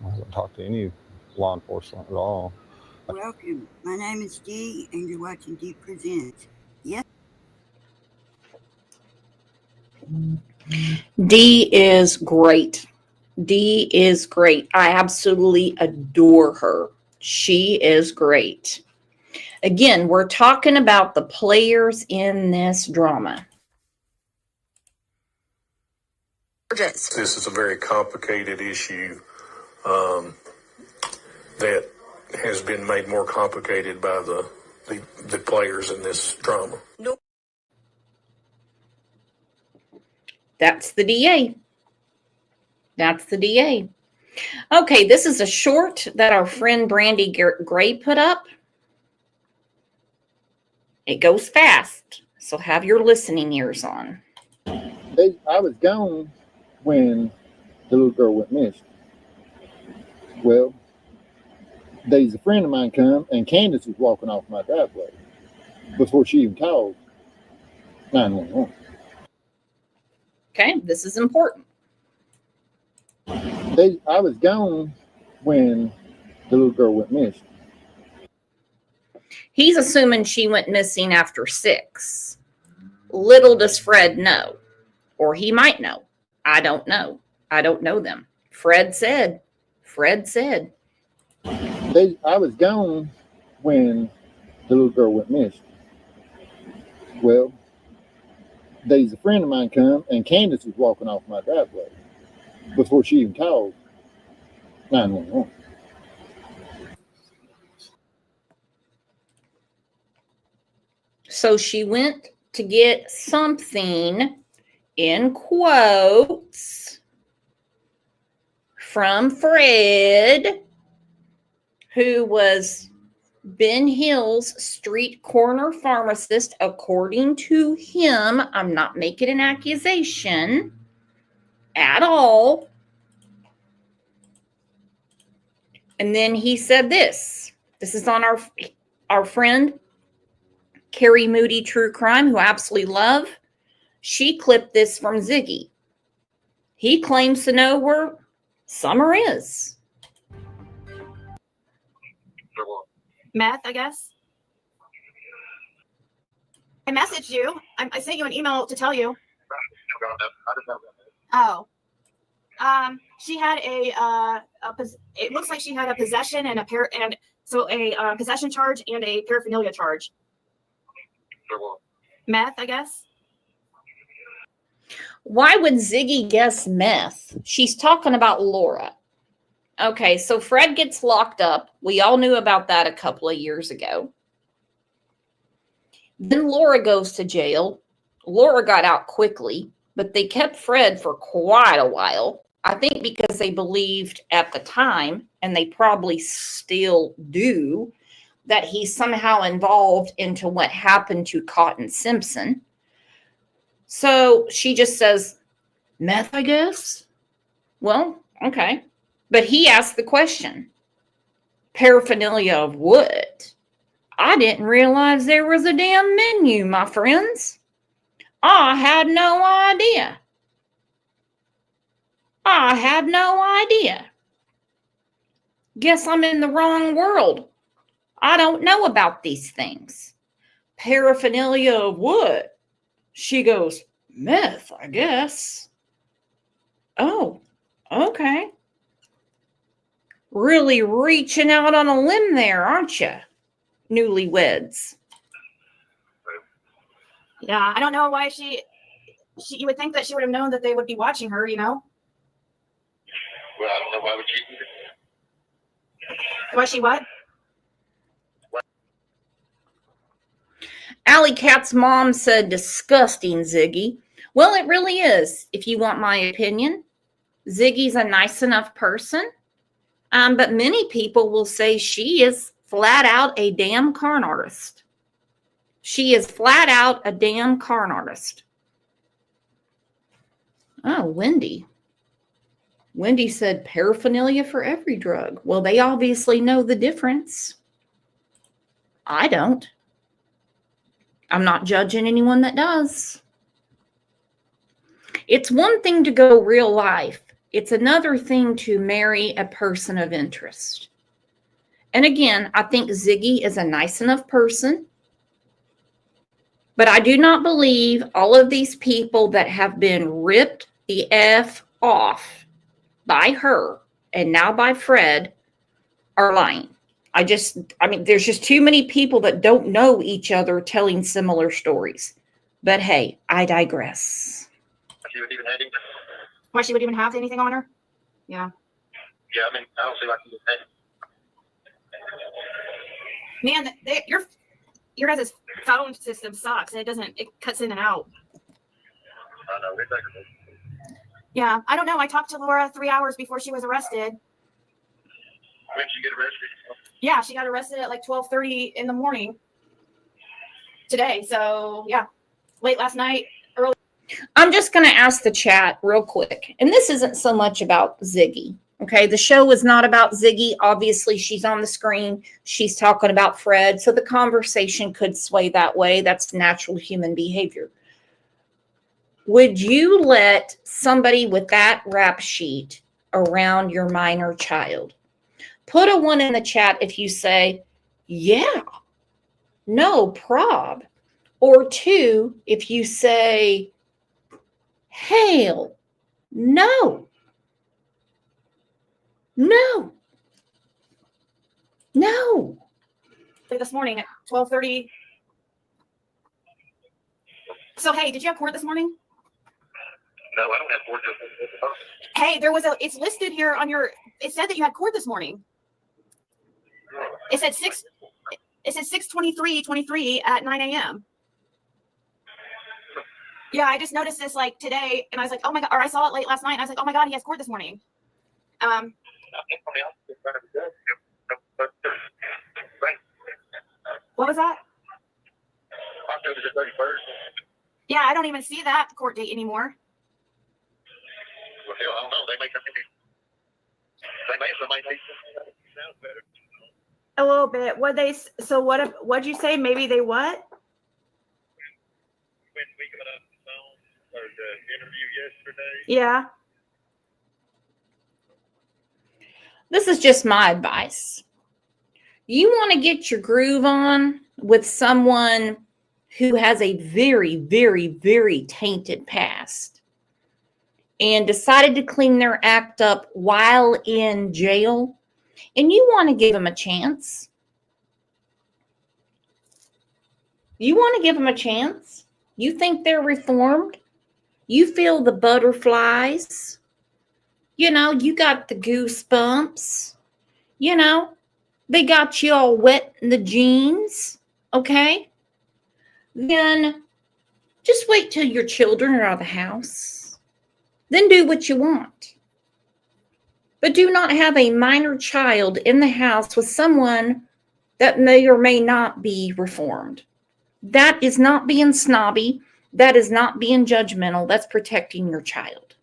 I haven't talked to any law enforcement at all. Welcome. My name is Dee, and you're watching Dee Presents. Yes. Dee is great. Dee is great. I absolutely adore her. She is great. Again, we're talking about the players in this drama. This is a very complicated issue that has been made more complicated by the players in this drama. Nope. That's the DA. That's the DA. Okay, this is a short that our friend Brandy Gray put up. It goes fast, so have your listening ears on. I was gone when the little girl went missing. Well, days a friend of mine come, and Candace was walking off my driveway before she even called 911. Okay, this is important. I was gone when the little girl went missing. He's assuming she went missing after 6. Little does Fred know, or he might know. I don't know. I don't know them. Fred said. I was gone when the little girl went missing. Well, days a friend of mine come, and Candace was walking off my driveway before she even called 911. So she went to get something, in quotes, from Fred, who was Ben Hill's street corner pharmacist, according to him. I'm not making an accusation at all. And then he said this. This is on our friend Carrie Moody True Crime, who I absolutely love. She clipped this from Ziggy. He claims to know where Summer is. Meth, I guess. I messaged you. I sent you an email to tell you. Oh. She had it looks like she had a possession and a possession charge and a paraphernalia charge. Meth, I guess. Why would Ziggy guess meth? She's talking about Laura. Okay, so Fred gets locked up. We all knew about that a couple of years ago. Then Laura goes to jail. Laura got out quickly, but they kept Fred for quite a while. I think because they believed at the time, and they probably still do, that he's somehow involved into what happened to Cotton Simpson. So she just says, meth, I guess? Well, okay. But he asked the question, paraphernalia of what? I didn't realize there was a damn menu, my friends. I had no idea. I had no idea. Guess I'm in the wrong world. I don't know about these things. Paraphernalia of what? She goes, meth, I guess. Oh, okay. Really reaching out on a limb there, aren't you? Newlyweds. Yeah, I don't know why she you would think that she would have known that they would be watching her, you know? Well, I don't know why would she. Why she what? Alley Cat's mom said, disgusting, Ziggy. Well, it really is, if you want my opinion. Ziggy's a nice enough person, but many people will say she is flat out a damn con artist. She is flat out a damn con artist. Oh, Wendy. Wendy said paraphernalia for every drug. Well, they obviously know the difference. I don't. I'm not judging anyone that does. It's one thing to go real life. It's another thing to marry a person of interest. And again, I think Ziggy is a nice enough person. But I do not believe all of these people that have been ripped the F off by her and now by Fred are lying. I mean, there's just too many people that don't know each other telling similar stories. But hey, I digress. Why she would even have anything on her? Yeah. Yeah, I mean, I don't see why she would have. Man, your guys' phone system sucks. It cuts in and out. I know. Yeah, I don't know. I talked to Laura 3 hours before she was arrested. When did she get arrested? Yeah, she got arrested at like 12:30 in the morning today. So yeah, late last night, early. I'm just going to ask the chat real quick. And this isn't so much about Ziggy. Okay, the show is not about Ziggy. Obviously, she's on the screen. She's talking about Fred. So the conversation could sway that way. That's natural human behavior. Would you let somebody with that rap sheet around your minor child? Put a 1 in the chat if you say, yeah, no prob. Or 2, if you say, hell, no. No. No. This morning at 12:30. So hey, did you have court this morning? No, I don't have court. Hey, it's listed here on it said that you had court this morning. It said 6:23 at 9 a.m. Yeah, I just noticed this like today and I was like, oh my God, or I saw it late last night and I was like, oh my God, he has court this morning. What was that? October the 31st. Yeah, I don't even see that court date anymore. Well, hell, I don't know. They make somebody sound better. A little bit. What'd you say? Maybe they what? When we got on the phone or the interview yesterday. Yeah. This is just my advice. You want to get your groove on with someone who has a very, very, very tainted past and decided to clean their act up while in jail, and you want to give them a chance. You want to give them a chance. You think they're reformed. You feel the butterflies. You know, you got the goosebumps. You know, they got you all wet in the jeans. Okay? Then just wait till your children are out of the house. Then do what you want. But do not have a minor child in the house with someone that may or may not be reformed. That is not being snobby. That is not being judgmental. That's protecting your child.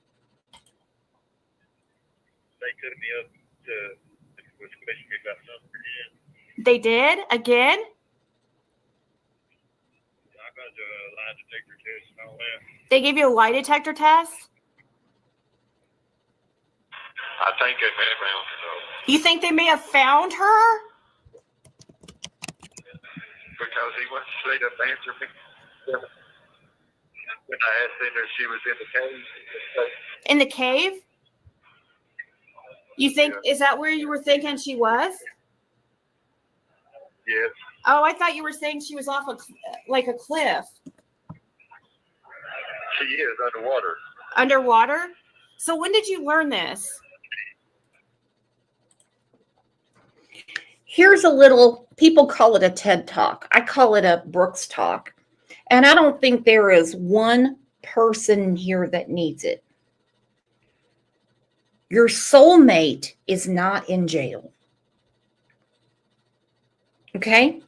They took me up to was questioning me about something again. They did? Again? I got the lie detector test and all that. They gave you a lie detector test? I think they may have found her. You think they may have found her? Because he went straight up and answered me. When I asked him if she was in the cave. In the cave? You think, is that where you were thinking she was? Yes. Oh, I thought you were saying she was off like a cliff. She is underwater. Underwater? So when did you learn this? Here's a little, people call it a TED Talk. I call it a Brooks Talk. And I don't think there is one person here that needs it. Your soulmate is not in jail. Okay?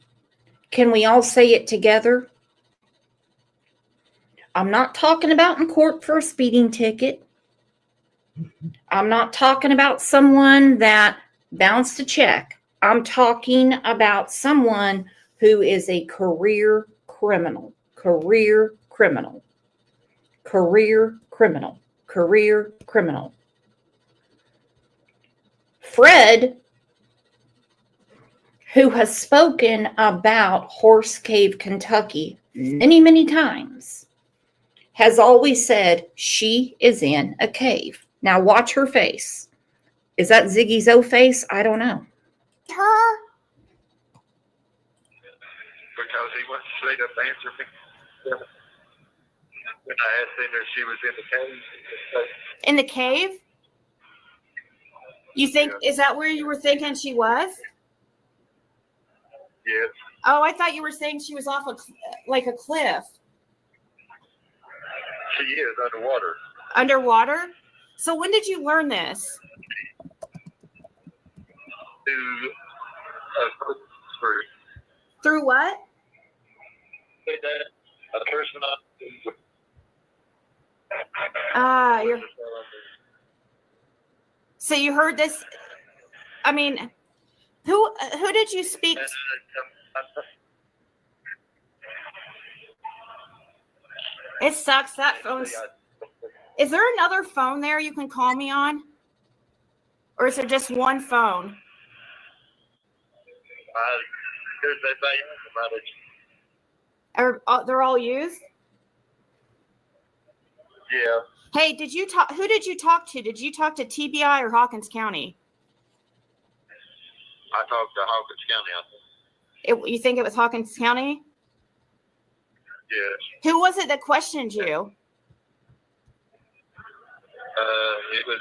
Can we all say it together? I'm not talking about in court for a speeding ticket. I'm not talking about someone that bounced a check. I'm talking about someone who is a career criminal. Career criminal. Career criminal. Career criminal. Fred, who has spoken about Horse Cave, Kentucky many, many times, has always said she is in a cave. Now watch her face. Is that Ziggy's O face? I don't know. Her? Because he went straight up and answered me. When I asked him if she was in the cave. In the cave? You think, is that where you were thinking she was? Yes. Oh, I thought you were saying she was off like a cliff. She is underwater. Underwater? So when did you learn this? Through what? A person So you heard this? I mean, who did you speak to? It sucks. That phone's. Is there another phone there you can call me on? Or is there just one phone? They're all used? Yeah. Hey, who did you talk to? Did you talk to TBI or Hawkins County? I talked to Hawkins County, I think. You think it was Hawkins County? Yes. Who was it that questioned you? It was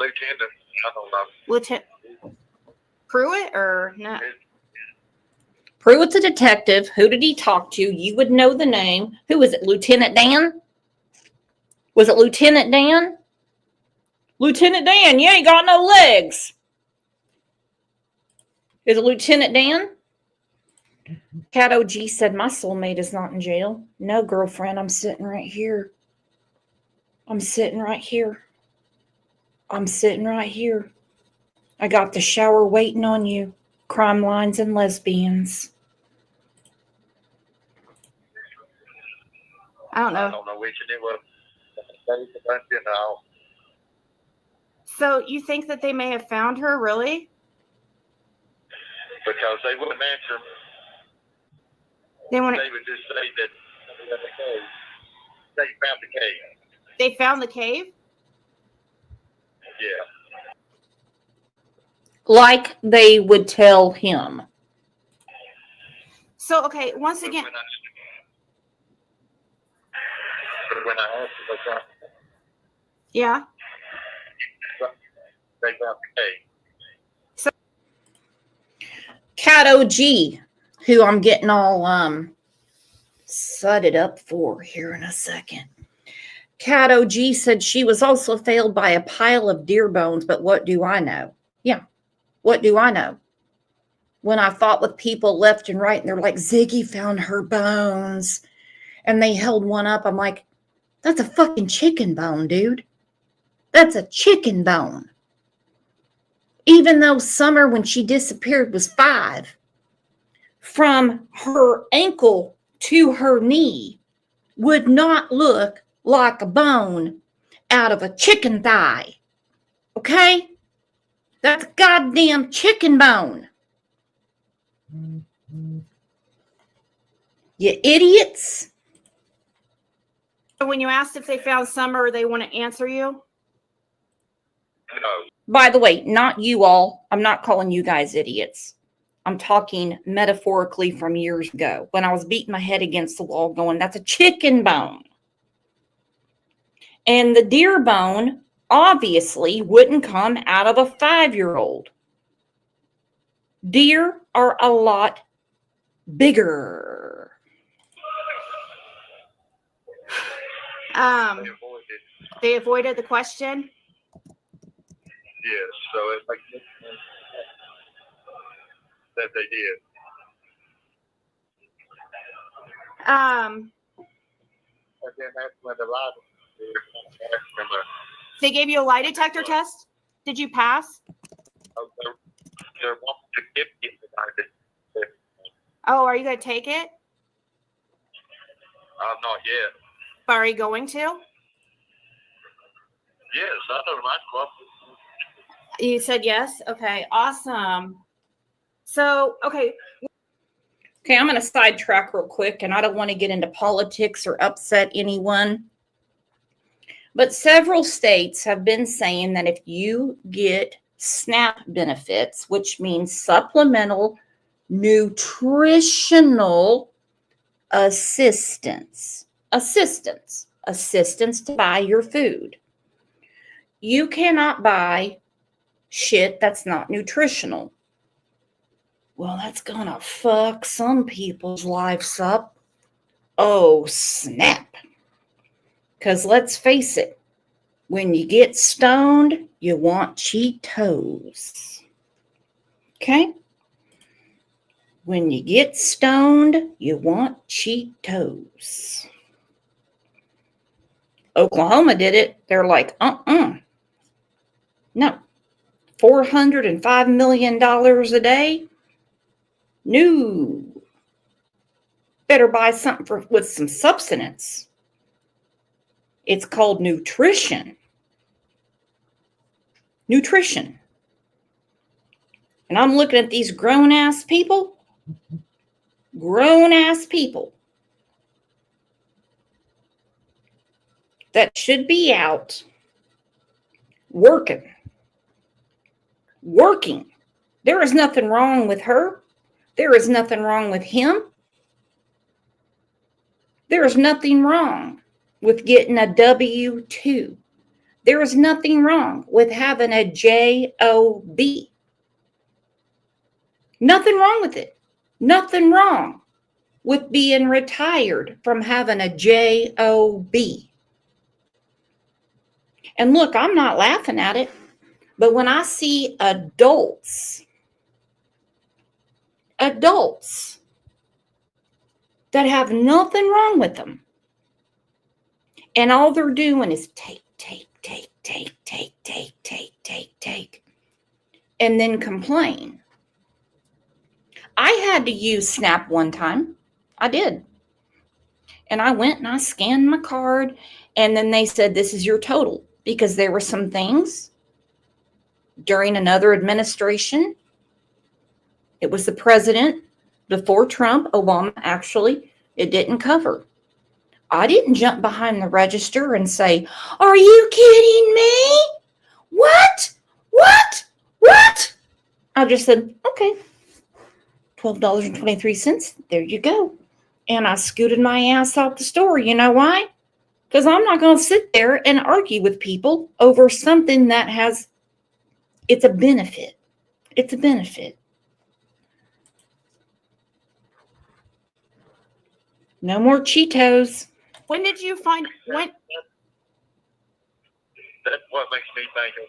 Lieutenant. I don't know. Lieutenant Pruitt or not? Pruitt's a detective. Who did he talk to? You would know the name. Who was it? Lieutenant Dan? Was it Lieutenant Dan? Lieutenant Dan, you ain't got no legs. Is it Lieutenant Dan? Cat OG said, my soulmate is not in jail. No, girlfriend, I'm sitting right here. I'm sitting right here. I'm sitting right here. I got the shower waiting on you. Crime lines and lesbians. I don't know. I don't know which it was. You know. So you think that they may have found her, really? Because they wouldn't answer. They would just say that they found the cave. They found the cave? Yeah. Like they would tell him. So, okay, once again. when I asked if they got, Yeah. they got paid. So Cat OG, who I'm getting all sudded up for here in a second. Cat OG said she was also failed by a pile of deer bones, but what do I know? Yeah, what do I know? When I fought with people left and right, and they're like, Ziggy found her bones, and they held one up, I'm like, that's a fucking chicken bone, dude. That's a chicken bone. Even though Summer, when she disappeared, was 5, from her ankle to her knee would not look like a bone out of a chicken thigh. Okay? That's a goddamn chicken bone. You idiots. when you asked if they found Summer, they want to answer you? No. By the way, not you all. I'm not calling you guys idiots. I'm talking metaphorically from years ago when I was beating my head against the wall going, that's a chicken bone. And the deer bone obviously wouldn't come out of a 5-year-old. Deer are a lot bigger. They avoided the question. Yes, so it makes sense that they did. And then that's when the lie They gave you a lie detector test. Did you pass? they're wanting to give me the lie detector. Oh, are you going to take it? Not yet. Are you going to? Yes, I know my club. You said yes? Okay, awesome. So, okay, I'm going to sidetrack real quick, and I don't want to get into politics or upset anyone. But several states have been saying that if you get SNAP benefits, which means supplemental nutritional assistance to buy your food, you cannot buy shit that's not nutritional. Well, that's gonna fuck some people's lives up. Oh, snap. Because let's face it, when you get stoned, you want Cheetos. Okay? When you get stoned, you want Cheetos. Oklahoma did it. They're like, no. $405 million a day? No. Better buy something with some substance. It's called nutrition. Nutrition. And I'm looking at these grown-ass people. Grown-ass people. That should be out working. Working. There is nothing wrong with her. There is nothing wrong with him. There is nothing wrong with getting a W-2. There is nothing wrong with having a JOB. Nothing wrong with it. Nothing wrong with being retired from having a JOB. And look, I'm not laughing at it, but when I see adults that have nothing wrong with them, and all they're doing is take, and then complain. I had to use SNAP one time. I did. And I went and I scanned my card, and then they said, this is your total, because there were some things during another administration. It was the president before Trump, Obama, actually, it didn't cover. I didn't jump behind the register and say, are you kidding me? What? I just said, okay, $12.23. There you go. And I scooted my ass out the store. You know why? Because I'm not going to sit there and argue with people over something that it's a benefit. It's a benefit. No more Cheetos. When did you find when? That's what makes me think of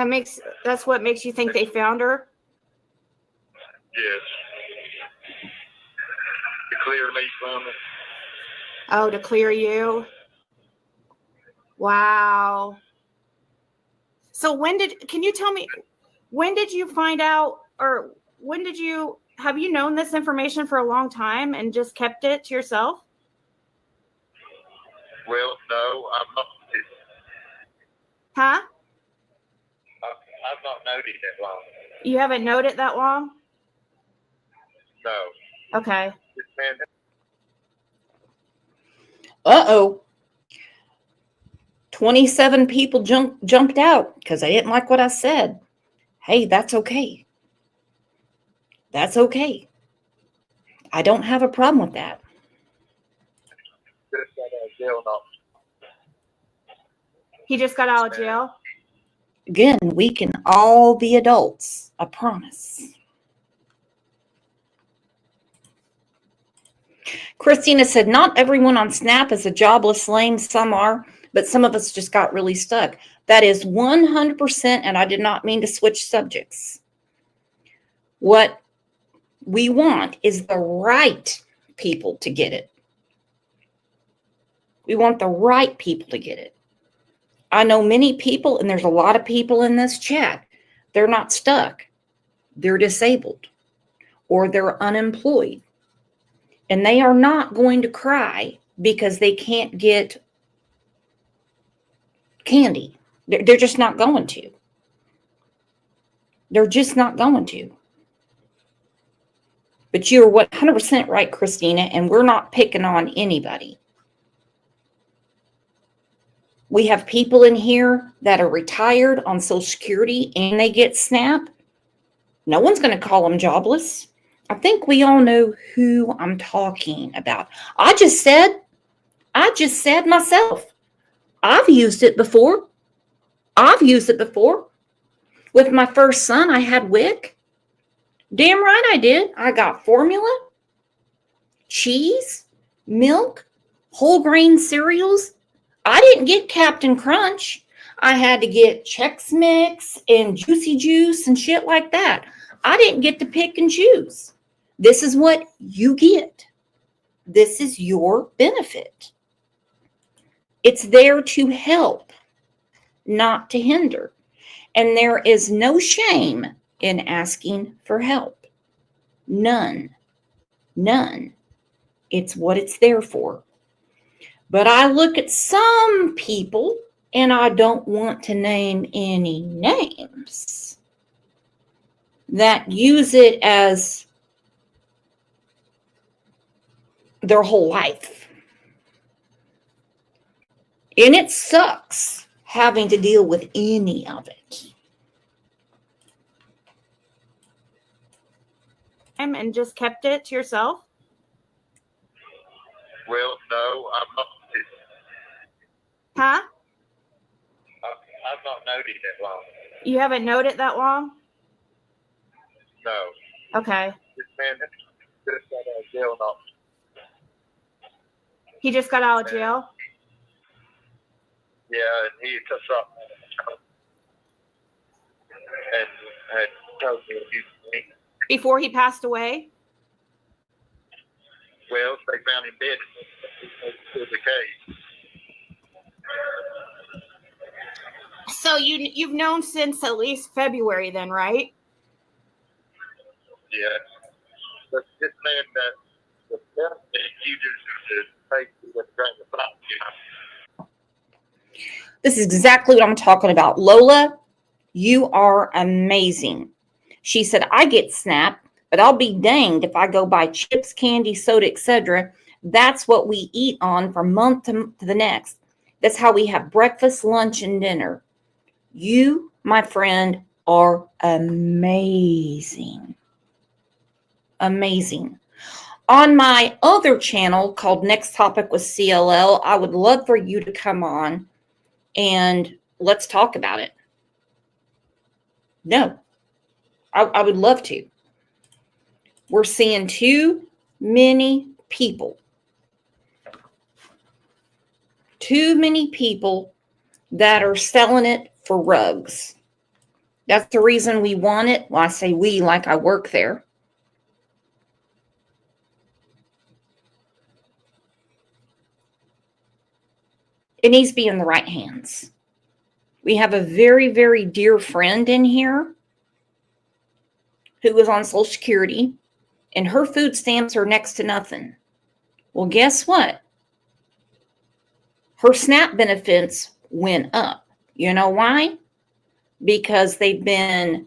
him. That's what makes you think they found her? Yes. To clear me from it. Oh, to clear you. Wow. So can you tell me, when did you find out, or have you known this information for a long time and just kept it to yourself? Well, no, I'm not. Huh? I've not known it that long. You haven't known it that long? No. Okay. This man, Uh-oh. 27 people jumped out because they didn't like what I said. Hey, that's okay. That's okay. I don't have a problem with that. just got out of jail not. He just got out of jail? Again, we can all be adults. I promise. Christina said, not everyone on Snap is a jobless lame. Some are, but some of us just got really stuck. That is 100%, and I did not mean to switch subjects. What we want is the right people to get it. We want the right people to get it. I know many people, and there's a lot of people in this chat, they're not stuck. They're disabled or they're unemployed. And they are not going to cry because they can't get candy. They're just not going to. They're just not going to. But you're 100% right, Christina, and we're not picking on anybody. We have people in here that are retired on Social Security and they get SNAP. No one's going to call them jobless. I think we all know who I'm talking about. I just said myself, I've used it before. With my first son, I had WIC. Damn right I did. I got formula, cheese, milk, whole grain cereals. I didn't get Captain Crunch. I had to get Chex Mix and Juicy Juice and shit like that. I didn't get to pick and choose. This is what you get. This is your benefit. It's there to help, not to hinder. And there is no shame in asking for help. None. None. It's what it's there for. But I look at some people, and I don't want to name any names, that use it as their whole life. And it sucks having to deal with any of it. And just kept it to yourself? Well, no, I'm not. Huh? I've not known it that long. You haven't known it that long? No. Okay. This man just got out of jail not. He just got out of jail? Yeah, and he took something and told me a few things. Before he passed away? Well, they found him dead in the cave. So you've known since at least February then, right? Yeah. But this man that the best thing you do is take with a grain of salt. This is exactly what I'm talking about. Lola, you are amazing. She said, I get SNAP, but I'll be danged if I go buy chips, candy, soda, etc. That's what we eat on from month to the next. That's how we have breakfast, lunch, and dinner. You, my friend, are amazing. Amazing. On my other channel called Next Topic with CLL, I would love for you to come on and let's talk about it. No, I would love to. We're seeing too many people that are selling it for rugs. That's the reason we want it. Well, I say we like I work there. It needs to be in the right hands. We have a very, very dear friend in here who was on Social Security, and her food stamps are next to nothing. Well, guess what? Her SNAP benefits went up. You know why? Because they've been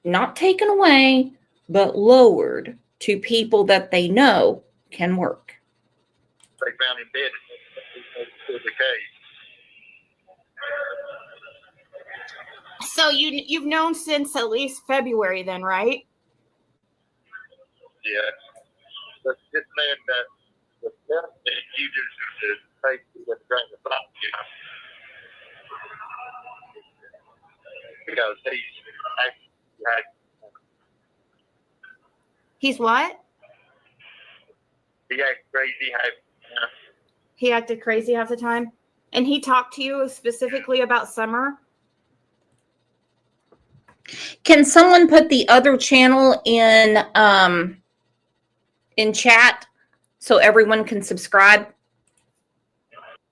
not taken away, but lowered to people that they know can work. They found him dead in the case. So you've known since at least February then, right? Yeah. But this man, the best thing you do is take the drink of thought, you know. Because He's what? he acts crazy. He acted crazy half the time. And he talked to you specifically about Summer? Can someone put the other channel in chat so everyone can subscribe?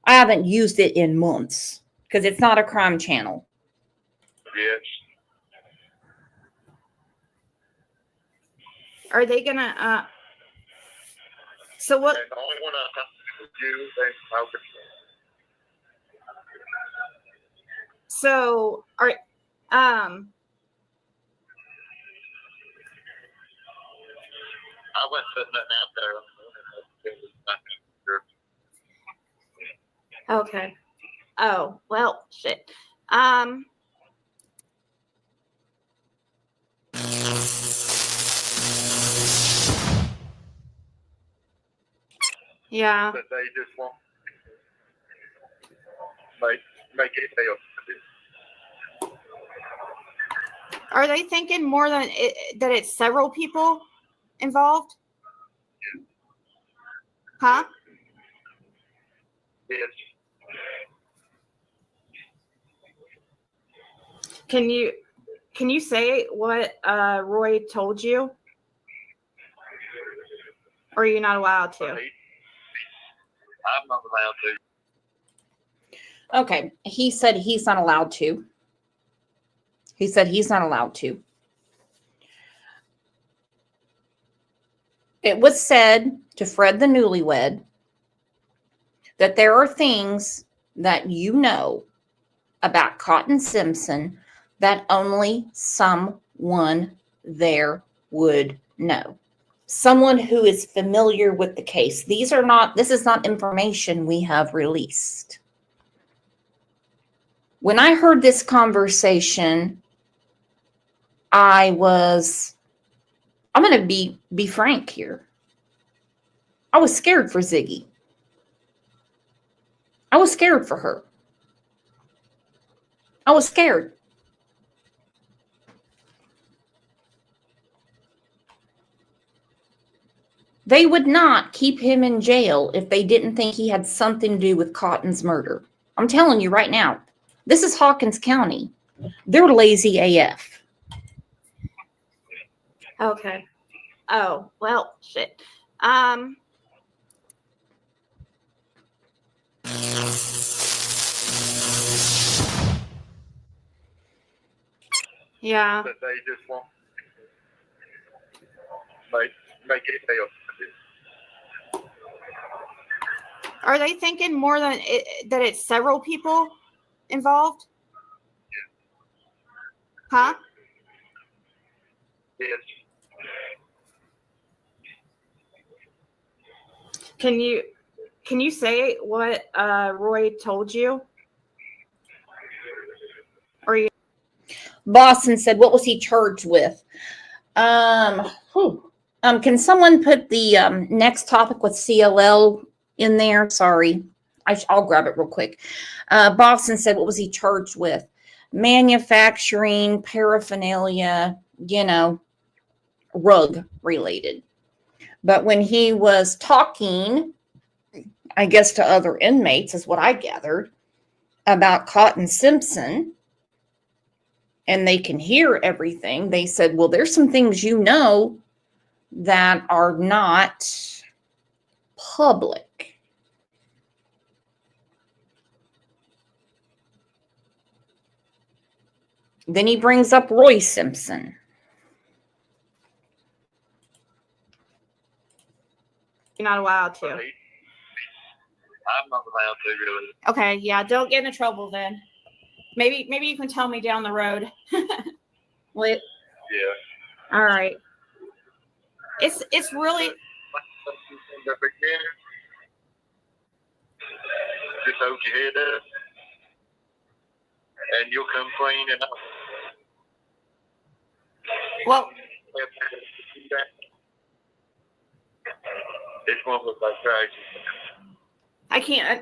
I haven't used it in months because it's not a crime channel. Yes. Are they gonna so what? And the only one I talked to was you and Malcolm. So are I wasn't putting nothing out there. Okay. Oh, well, shit. Yeah. But they just want make it fail. Are they thinking more than that it's several people involved? Huh? Yes. Can you say what Roy told you? Or are you not allowed to? I'm not allowed to. Okay. He said he's not allowed to. He said he's not allowed to. It was said to Fred the newlywed that there are things that you know about Cotton Simpson that only someone there would know. Someone who is familiar with the case. This is not information we have released. When I heard this conversation, I'm going to be frank here. I was scared for Ziggy. I was scared for her. I was scared. They would not keep him in jail if they didn't think he had something to do with Cotton's murder. I'm telling you right now, this is Hawkins County. They're lazy AF. Okay. Oh, well, shit. Yeah. But they just want make it fail. Are they thinking more than that it's several people involved? Huh? Yes. Can you say what Roy told you? Or you? Boston said, what was he charged with? Can someone put the next topic with CLL in there? Sorry. I'll grab it real quick. Boston said, what was he charged with? Manufacturing, paraphernalia, rug related. But when he was talking, I guess to other inmates, is what I gathered, about Cotton Simpson, and they can hear everything, they said, well, there's some things that are not public. Then he brings up Roy Simpson. You're not allowed to. I'm not allowed to, really. Okay, yeah, don't get into trouble then. Maybe you can tell me down the road. Lit. Yeah. All right. It's really. In the beginning, just hold your head up, and you'll come clean enough. Well, this one was like crazy.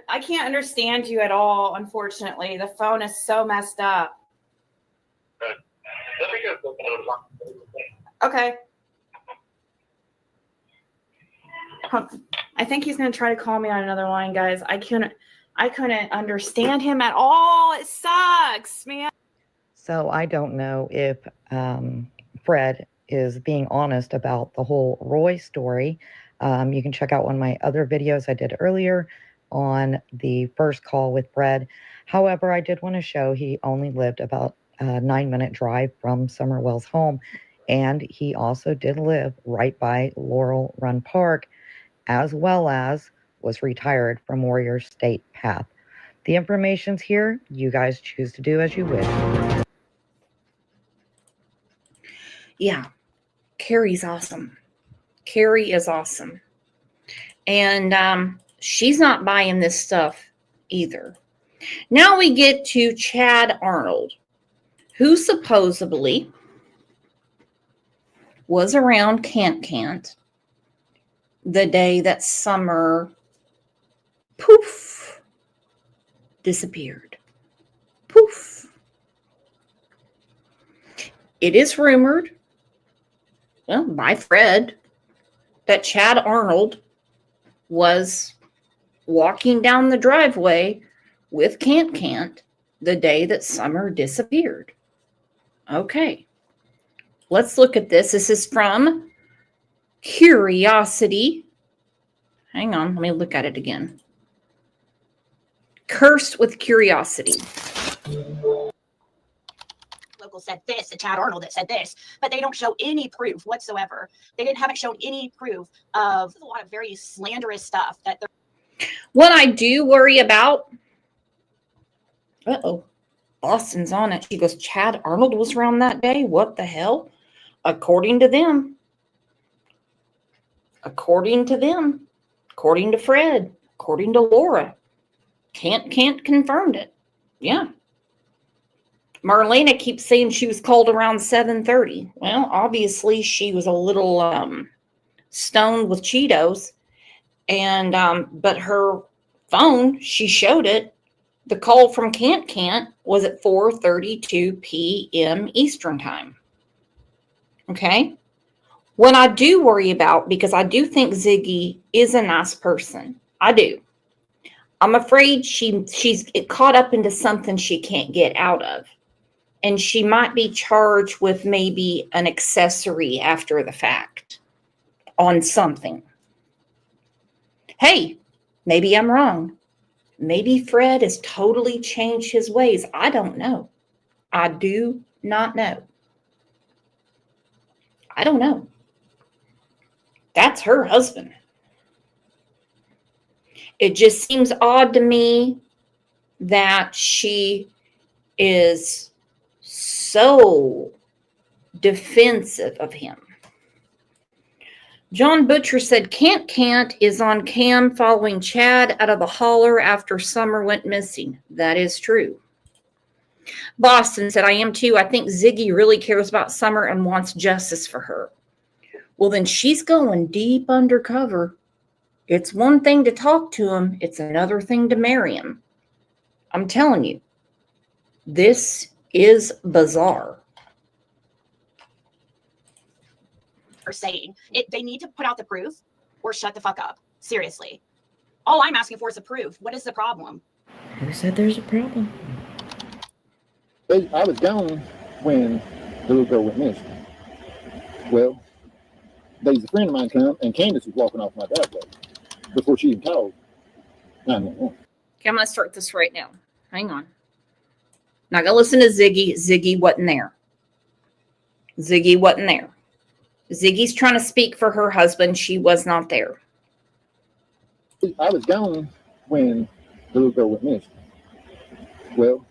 I can't understand you at all, unfortunately. The phone is so messed up. Let me go put those on. Okay. I think he's gonna try to call me on another line, guys. I couldn't understand him at all. It sucks, man. So I don't know if Fred is being honest about the whole Roy story. You can check out one of my other videos I did earlier on the first call with Fred. However, I did want to show he only lived about a 9-minute drive from Summerwell's home. And he also did live right by Laurel Run Park, as well as was retired from Warrior State Path. The information's here. You guys choose to do as you wish. Yeah, Carrie's awesome. Carrie is awesome. And she's not buying this stuff either. Now we get to Chad Arnold, who supposedly was around Cant the day that Summer, poof, disappeared. Poof. It is rumored, well, by Fred, that Chad Arnold was walking down the driveway with Cant the day that Summer disappeared. Okay. Let's look at this. This is from Curiosity. Hang on, let me look at it again. Cursed with Curiosity. Local said this, and Chad Arnold that said this, but they don't show any proof whatsoever. They haven't shown any proof of a lot of very slanderous stuff that they're. What I do worry about, Boston's on it. She goes, Chad Arnold was around that day? What the hell? According to them. According to Fred, according to Laura. Cant confirmed it. Yeah. Marlena keeps saying she was called around 7:30. Well, obviously she was a little stoned with Cheetos. And but her phone, she showed it. The call from Cant was at 4:32 p.m. Eastern time. Okay. What I do worry about, because I do think Ziggy is a nice person. I do. I'm afraid she's caught up into something she can't get out of. And she might be charged with maybe an accessory after the fact on something. Hey, maybe I'm wrong. Maybe Fred has totally changed his ways. I don't know. I do not know. I don't know. That's her husband. It just seems odd to me that she is so defensive of him. John Butcher said Cant is on cam following Chad out of the holler after Summer went missing. That is true. Boston said, I am too. I think Ziggy really cares about Summer and wants justice for her. Well, then she's going deep undercover. It's one thing to talk to him. It's another thing to marry him. I'm telling you, this is bizarre. Are saying they need to put out the proof or shut the fuck up. Seriously. All I'm asking for is the proof. What is the problem? Who said there's a problem? I was gone when the little girl went missing. Well, there's a friend of mine come, and Candace was walking off my driveway before she even called 911. Okay, I'm going to start this right now. Hang on. Now go listen to Ziggy. Ziggy wasn't there. Ziggy wasn't there. Ziggy's trying to speak for her husband. She was not there. I was gone when the little girl went missing. Well,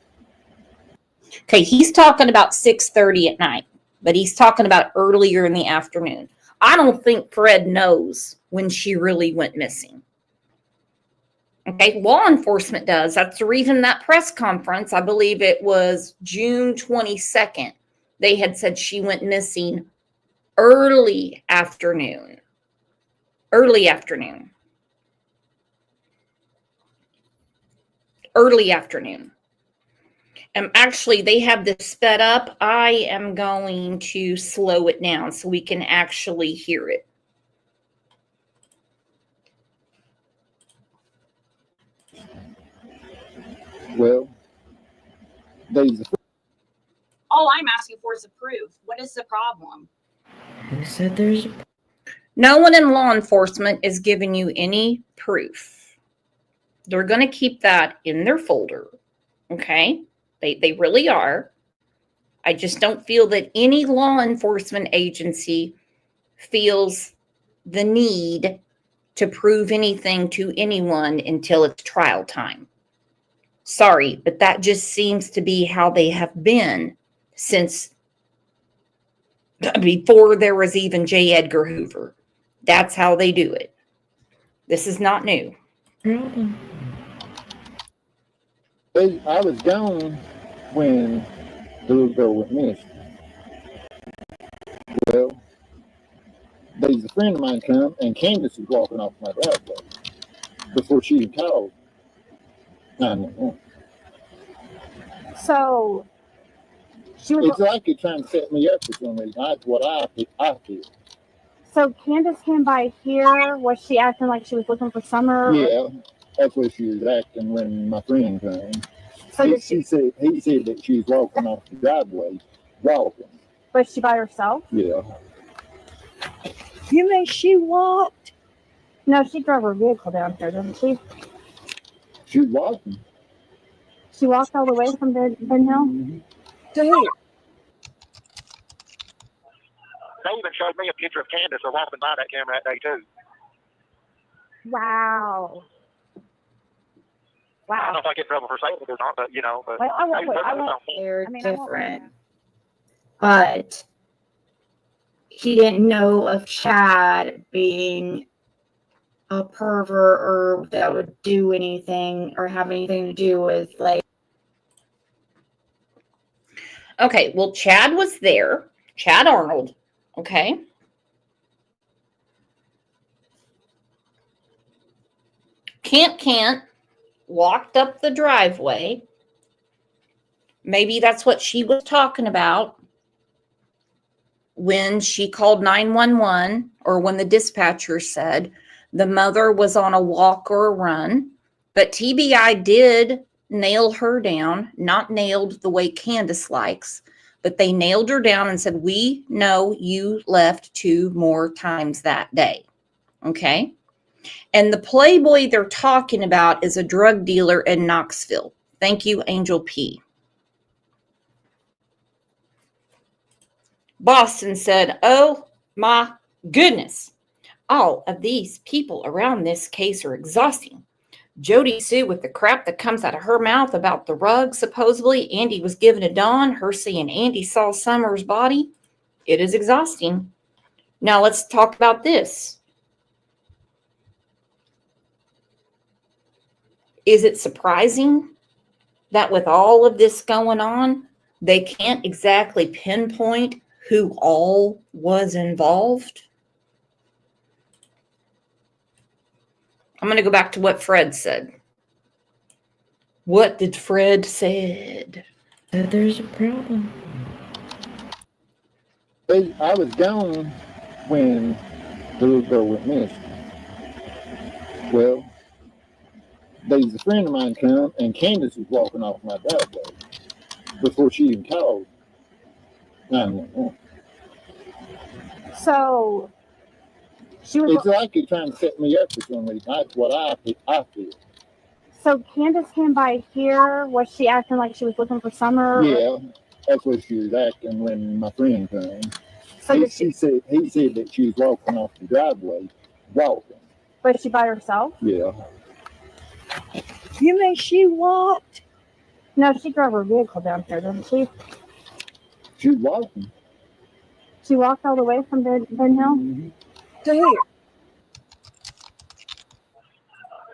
okay, he's talking about 6:30 at night, but he's talking about earlier in the afternoon. I don't think Fred knows when she really went missing. Okay, law enforcement does. That's the reason that press conference, I believe it was June 22nd, they had said she went missing early afternoon. Early afternoon. Early afternoon. Actually, they have this sped up. I am going to slow it down so we can actually hear it. Well, there's All I'm asking for is the proof. What is the problem? Who said there's a... No one in law enforcement is giving you any proof. They're going to keep that in their folder. Okay? They really are. I just don't feel that any law enforcement agency feels the need to prove anything to anyone until it's trial time. Sorry, but that just seems to be how they have been since before there was even J. Edgar Hoover. That's how they do it. This is not new. I was gone when the little girl went missing. Well, there's a friend of mine come, and Candace was walking off my driveway before she even called 911. So she was. It's like you're trying to set me up for some reason. That's what I feel. So Candace came by here. Was she acting like she was looking for Summer? Yeah, that's what she was acting when my friend came. So he said that she was walking off the driveway, walking. Was she by herself? Yeah. You mean she walked? No, she drove her vehicle down here, didn't she? She was walking. She walked all the way from Ben Hill to here. They even showed me a picture of Candace walking by that camera that day too. Wow. I don't know if I get in trouble for saying it or not, but you know. But well, they're different. But he didn't know of Chad being a pervert or that would do anything or have anything to do with like. Okay, well, Chad was there. Chad Arnold. Okay. Can't walked up the driveway. Maybe that's what she was talking about when she called 911 or when the dispatcher said the mother was on a walk or a run. But TBI did nail her down, not nailed the way Candace likes, but they nailed her down and said, we know you left 2 more times that day. Okay. And the Playboy they're talking about is a drug dealer in Knoxville. Thank you, Angel P. Boston said, oh my goodness. All of these people around this case are exhausting. Jody Sue with the crap that comes out of her mouth about the rug, supposedly Andy was given to Dawn, her saying Andy saw Summer's body. It is exhausting. Now let's talk about this. Is it surprising that with all of this going on, they can't exactly pinpoint who all was involved? I'm going to go back to what Fred said. What did Fred said? There's a problem. I was gone when the little girl went missing. Well, there's a friend of mine come, and Candace was walking off my driveway before she even called 911. So she was. It's like you're trying to set me up for some reason. That's what I feel. So Candace came by here. Was she acting like she was looking for Summer? Yeah, that's what she was acting when my friend came. So he said that she was walking off the driveway, walking. Was she by herself? Yeah. You mean she walked? No, she drove her vehicle down here, didn't she? She was walking. She walked all the way from Ben Hill to here.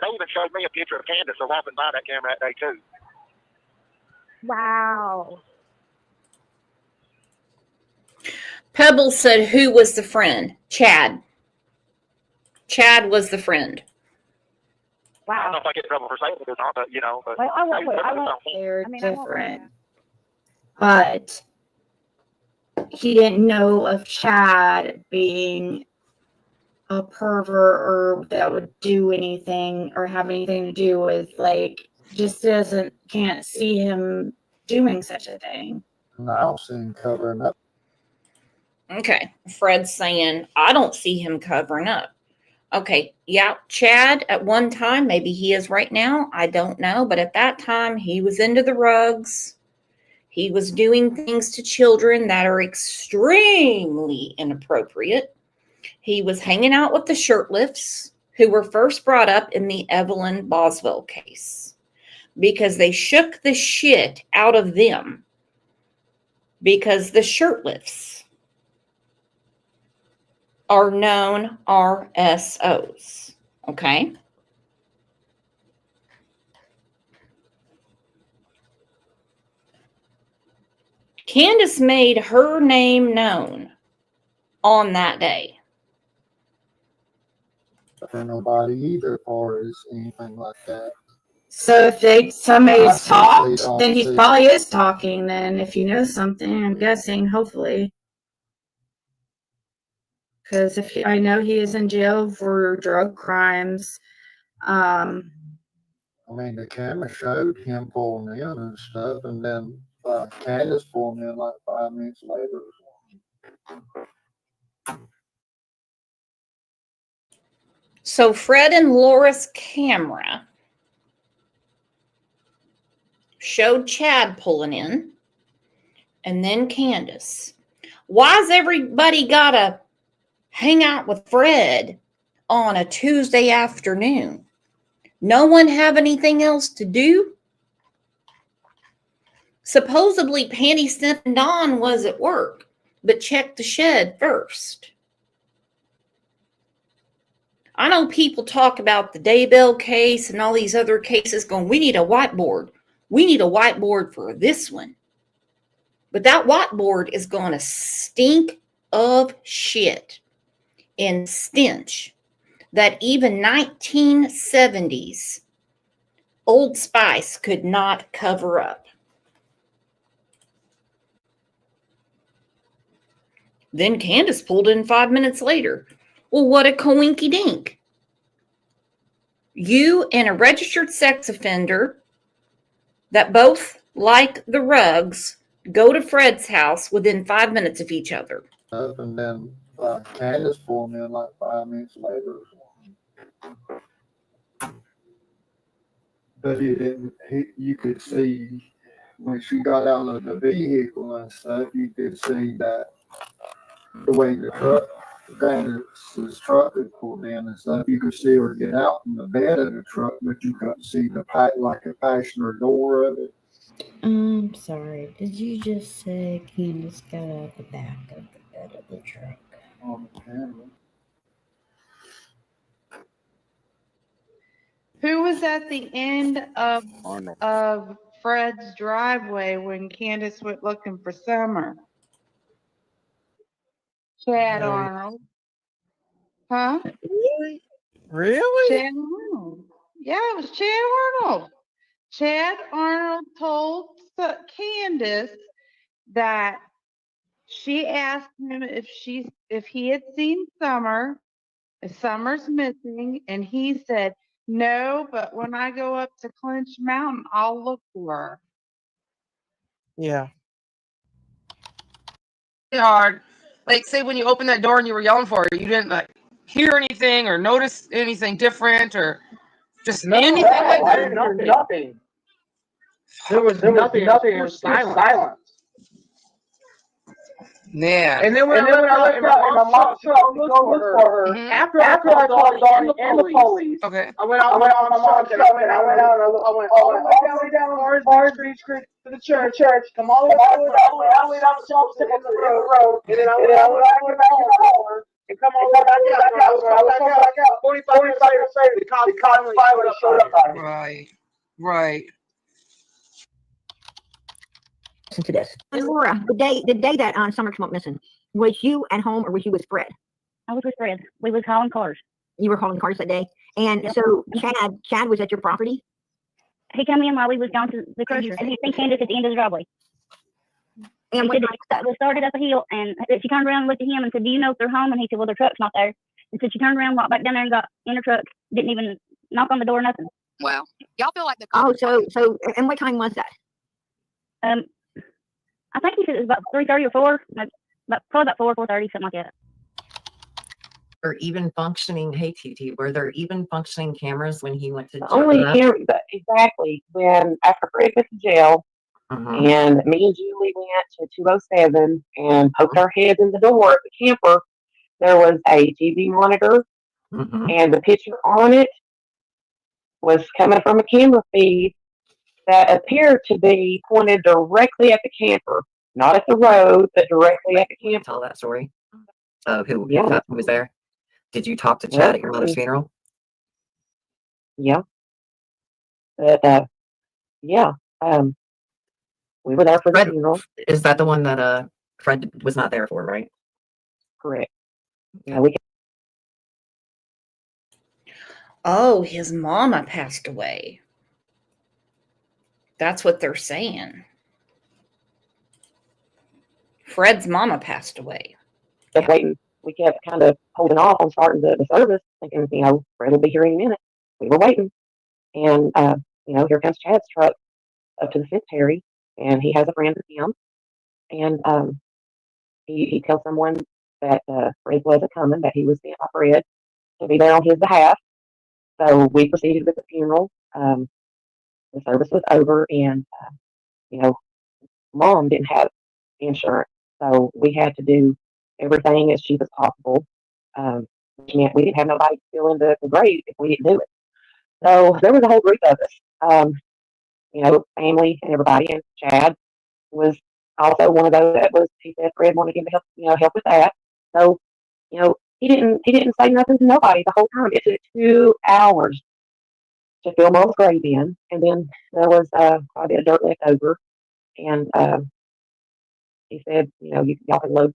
They even showed me a picture of Candace walking by that camera that day too. Wow. Pebbles said, who was the friend? Chad. Chad was the friend. Wow. I don't know if I get in trouble for saying it or not, but you know. But They're different. But he didn't know of Chad being a pervert or that would do anything or have anything to do with, like, just can't see him doing such a thing. No, I don't see him covering up. Okay. Fred's saying, I don't see him covering up. Okay. Yeah. Chad at one time, maybe he is right now. I don't know. But at that time, he was into the rugs. He was doing things to children that are extremely inappropriate. He was hanging out with the shirtlifts who were first brought up in the Evelyn Boswell case because they shook the shit out of them because the shirtlifts are known RSOs. Okay. Candace made her name known on that day. For nobody either, or is anything like that. So if somebody's talked, then he probably is talking. Then if you know something, I'm guessing, hopefully, because I know he is in jail for drug crimes. I mean, the camera showed him pulling in and stuff, and then Candace pulling in like 5 minutes later. So Fred and Laura's camera showed Chad pulling in and then Candace. Why's everybody gotta hang out with Fred on a Tuesday afternoon? No one have anything else to do? Supposedly Panty Sniffing Dawn was at work, but checked the shed first. I know people talk about the Daybell case and all these other cases going, we need a whiteboard. We need a whiteboard for this one. But that whiteboard is going to stink of shit and stench that even 1970s Old Spice could not cover up. Then Candace pulled in 5 minutes later. Well, what a coinky dink. You and a registered sex offender that both like the rugs go to Fred's house within 5 minutes of each other. And then Candace pulled in like 5 minutes later. But he didn't. You could see when she got out of the vehicle and stuff. You could see that the way the Candace's truck had pulled in and stuff. You could see her get out in the bed of the truck, but you couldn't see the like a passenger door of it. I'm sorry. Did you just say Candace got out the back of the bed of the truck? On the camera. Who was at the end of Fred's driveway when Candace went looking for Summer? Chad Arnold. Huh? Really? Really? Chad Arnold. Yeah, it was Chad Arnold. Chad Arnold told Candace that she asked him if he had seen Summer, if Summer's missing, and he said no, but when I go up to Clinch Mountain, I'll look for her. Yeah. Hard. Like, say when you opened that door and you were yelling for her, you didn't like hear anything or notice anything different or just anything like I that. didn't hear nothing. There was nothing. It was silence. Yeah. And then when I looked out in my mom's truck to go look for her, after I called Donnie and the police, okay. I went out on my mom's truck and I went all the way down as far as Beach Creek to the church, come all the way down the Salt Stick Road, and then I went back to the car and come all the way back out. I was back out. 45 minutes later, the cops finally showed up on me. Right. Listen to this. And Laura, the day that Summer came up missing, was you at home or was you with Fred? I was with Fred. We was hauling cars. You were hauling cars that day? And Yep. so Chad was at your property? He come in while we was going to the grocery, and he seen Candace at the end of the driveway. And he said, we started up a hill, and she turned around and looked at him and said, do you know if they're home? And he said, well, their truck's not there. And so she turned around, walked back down there and got in her truck, didn't even knock on the door, nothing. Wow. Y'all feel like the so and what time was that? I think he said it was about 3:30 or 4, probably about 4:30, something like that. Or even functioning, hey TT, were there even functioning cameras when he went to jail? Only here, exactly, when after Fred went to jail, and me and Julie went to 207 and poked our heads in the door at the camper, there was a TV monitor, and the picture on it was coming from a camera feed that appeared to be pointed directly at the camper, not at the road, but directly at the camper. Tell that story of who was there. Did you talk to Chad at your mother's funeral? Yeah. But we were there for the funeral. Is that the one that Fred was not there for, right? Correct. Yeah, Oh, his mama passed away. That's what they're saying. Fred's mama passed away. Just waiting. We kept kind of holding off on starting the service, thinking, Fred will be here in a minute. We were waiting. And, here comes Chad's truck up to the cemetery, and he has a friend with him. And he tells someone that Fred wasn't coming, that he was sent by Fred to be there on his behalf. So we proceeded with the funeral. The service was over, and, Mom didn't have insurance. So we had to do everything as cheap as possible, which meant we didn't have nobody to fill in the grave if we didn't do it. So there was a whole group of us, family and everybody, and Chad was also one of those that he said Fred wanted him to help with that. So, he didn't say nothing to nobody the whole time. It took 2 hours to fill Mom's grave in, and then there was quite a bit of dirt left over, and he said, y'all can load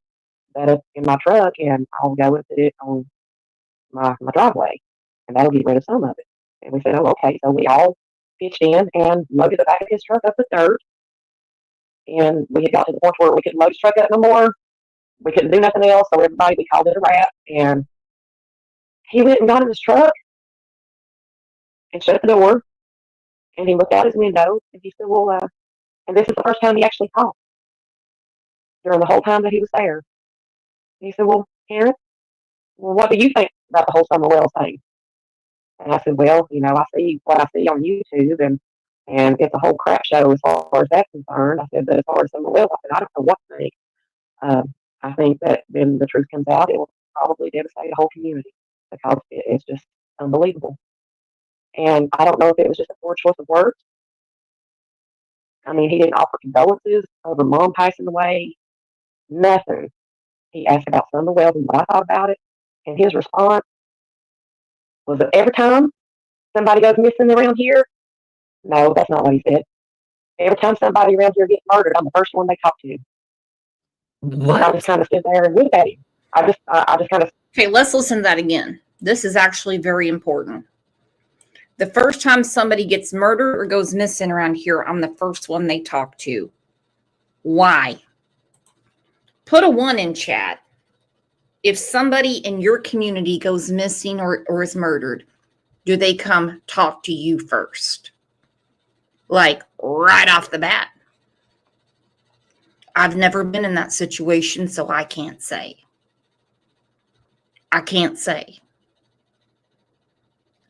that up in my truck, and I'll go and put it on my driveway, and that'll get rid of some of it. And we said, oh, okay. So we all pitched in and loaded the back of his truck up with dirt, and we had got to the point where we couldn't load his truck up no more. We couldn't do nothing else, so we called it a wrap, and he went and got in his truck and shut the door, and he looked out his window, and he said, well, and this is the first time he actually talked during the whole time that he was there. And he said, well, Karen, what do you think about the whole Summer Wells thing? And I said, well, I see what I see on YouTube, and it's a whole crap show as far as that's concerned. I said, but as far as Summer Wells, I said, I don't know what to think. I think that when the truth comes out, it will probably devastate the whole community because it's just unbelievable. And I don't know if it was just a poor choice of words. I mean, he didn't offer condolences over Mom passing away. Nothing. He asked about Summer Wells and what I thought about it. And his response was that every time somebody goes missing around here, no, that's not what he said. Every time somebody around here gets murdered, I'm the first one they talk to. What? I just kind of stood there and looked at him. I just kind of. Okay, let's listen to that again. This is actually very important. The first time somebody gets murdered or goes missing around here, I'm the first one they talk to. Why? Put a 1 in chat. If somebody in your community goes missing or is murdered, do they come talk to you first? Like right off the bat? I've never been in that situation, so I can't say. I can't say.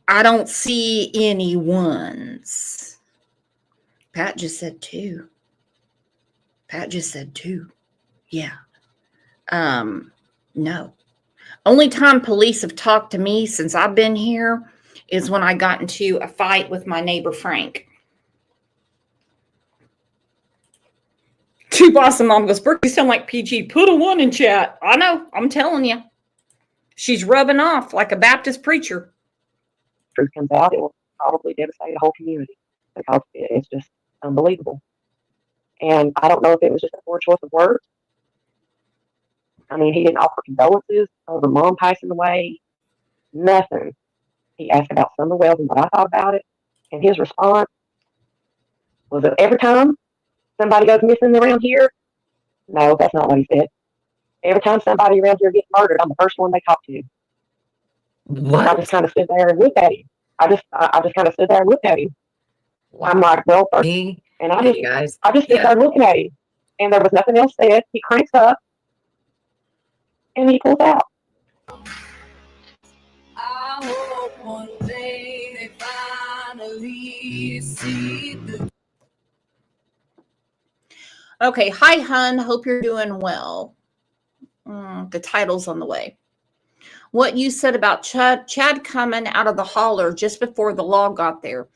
I don't see any ones. Pat just said 2. Pat just said 2. Yeah. No. Only time police have talked to me since I've been here is when I got into a fight with my neighbor Frank. 2 Blossom Mom goes, Brooke, you sound like PG. Put a 1 in chat. I know. I'm telling you. She's rubbing off like a Baptist preacher. Truth comes out, it will probably devastate the whole community because it's just unbelievable. And I don't know if it was just a poor choice of words. I mean, he didn't offer condolences over Mom passing away. Nothing. He asked about Summer Wells and what I thought about it. And his response was that every time somebody goes missing around here, no, that's not what he said. Every time somebody around here gets murdered, I'm the first one they talk to. What? I just kind of stood there and looked at him. I just kind of stood there and looked at him. Wow. I'm like, well, first, and I just stood there looking at him, and there was nothing else said. He cranks up, and he pulls out. I hope one day they finally see the. Okay, hi, hun. Hope you're doing well. The title's on the way. What you said about Chad coming out of the holler just before the law got there.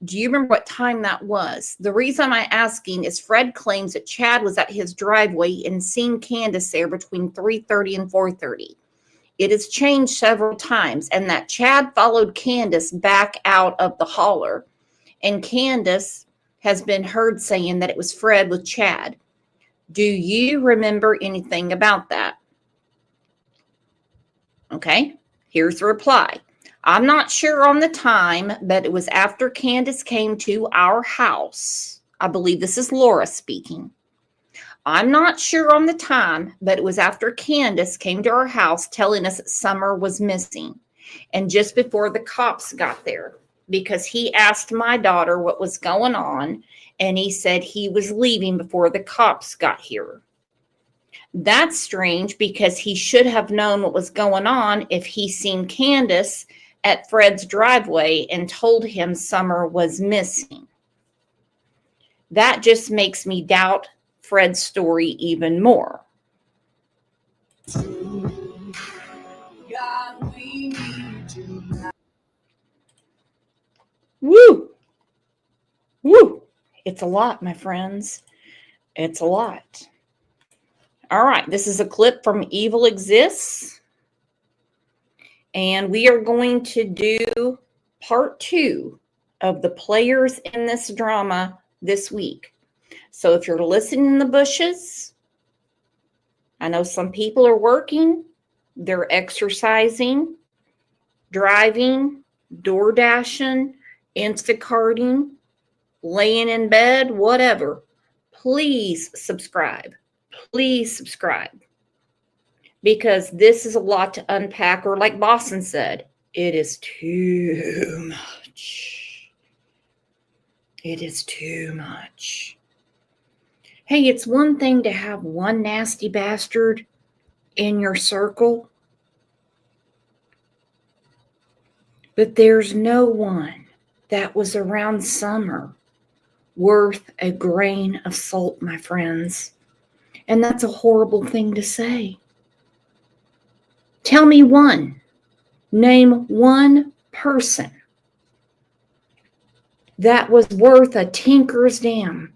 Do you remember what time that was? The reason I'm asking is Fred claims that Chad was at his driveway and seen Candace there between 3:30 and 4:30. It has changed several times, and that Chad followed Candace back out of the holler, and Candace has been heard saying that it was Fred with Chad. Do you remember anything about that? Okay, here's the reply. I'm not sure on the time, but it was after Candace came to our house. I believe this is Laura speaking. I'm not sure on the time, but it was after Candace came to our house telling us that Summer was missing, and just before the cops got there, because he asked my daughter what was going on, and he said he was leaving before the cops got here. That's strange because he should have known what was going on if he seen Candace at Fred's driveway and told him Summer was missing. That just makes me doubt Fred's story even more. Woo! Woo! It's a lot, my friends. It's a lot. All right, this is a clip from Evil Exists. And we are going to do part 2 of the players in this drama this week. So if you're listening in the bushes, I know some people are working, they're exercising, driving, door dashing, Instacarting, laying in bed, whatever. Please subscribe. Please subscribe. Because this is a lot to unpack, or like Boston said, it is too much. It is too much. Hey, it's one thing to have one nasty bastard in your circle, but there's no one that was around Summer worth a grain of salt, my friends. And that's a horrible thing to say. Tell me one. Name one person that was worth a tinker's damn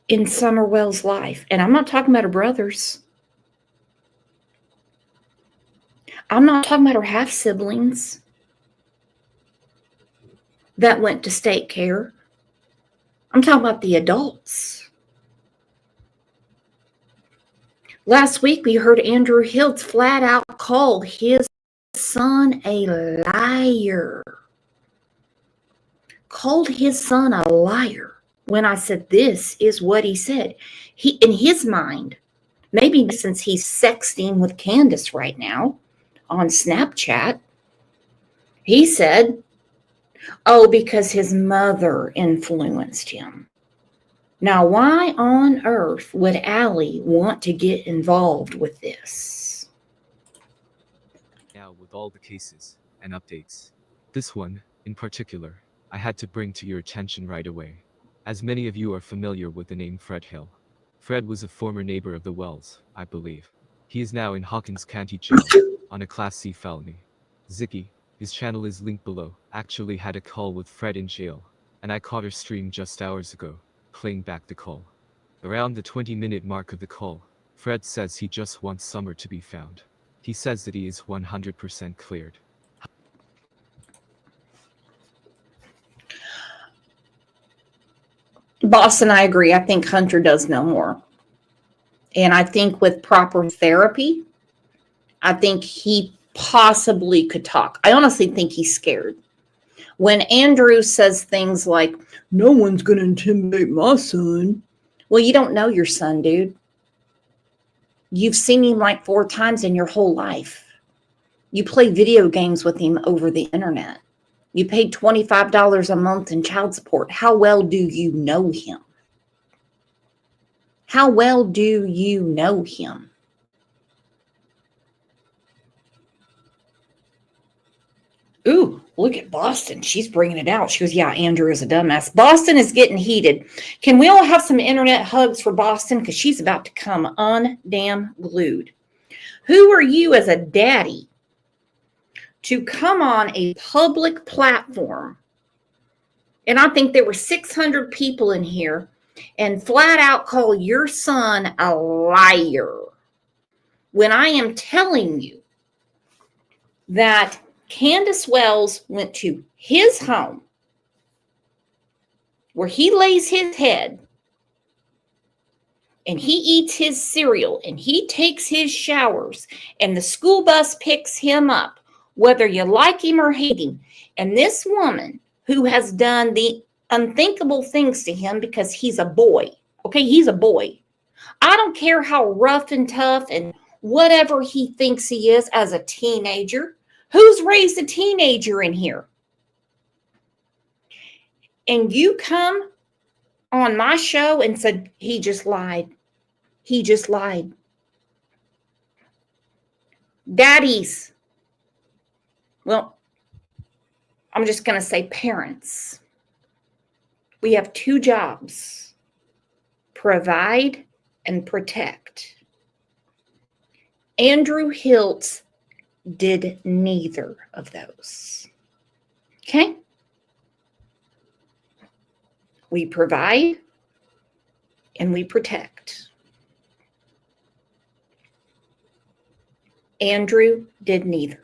in Summer Wells' life. And I'm not talking about her brothers. I'm not talking about her half-siblings that went to state care. I'm talking about the adults. Last week, we heard Andrew Hiltz flat out called his son a liar. Called his son a liar when I said this is what he said. He, in his mind, maybe since he's sexting with Candace right now on Snapchat, he said, oh, because his mother influenced him. Now, why on earth would Allie want to get involved with this? Now, with all the cases and updates, this one, in particular, I had to bring to your attention right away. As many of you are familiar with the name Fred Hill. Fred was a former neighbor of the Wells, I believe. He is now in Hawkins County Jail on a Class C felony. Ziggy, his channel is linked below, actually had a call with Fred in jail, and I caught her stream just hours ago, playing back the call. Around the 20-minute mark of the call, Fred says he just wants Summer to be found. He says that he is 100% cleared. Boston, I agree. I think Hunter does know more. And I think with proper therapy, I think he possibly could talk. I honestly think he's scared. When Andrew says things like, no one's going to intimidate my son. Well, you don't know your son, dude. You've seen him like 4 times in your whole life. You play video games with him over the internet. You paid $25 a month in child support. How well do you know him? How well do you know him? Ooh, look at Boston. She's bringing it out. She goes, yeah, Andrew is a dumbass. Boston is getting heated. Can we all have some internet hugs for Boston? Because she's about to come undamn glued. Who are you as a daddy to come on a public platform? And I think there were 600 people in here and flat out call your son a liar. When I am telling you that Candace Wells went to his home where he lays his head and he eats his cereal and he takes his showers and the school bus picks him up, whether you like him or hate him. And this woman who has done the unthinkable things to him because he's a boy. Okay, he's a boy. I don't care how rough and tough and whatever he thinks he is as a teenager. Who's raised a teenager in here? And you come on my show and said, he just lied. He just lied. Daddies. Well, I'm just going to say parents. We have 2 jobs. Provide and protect. Andrew Hiltz did neither of those. Okay? We provide and we protect. Andrew did neither.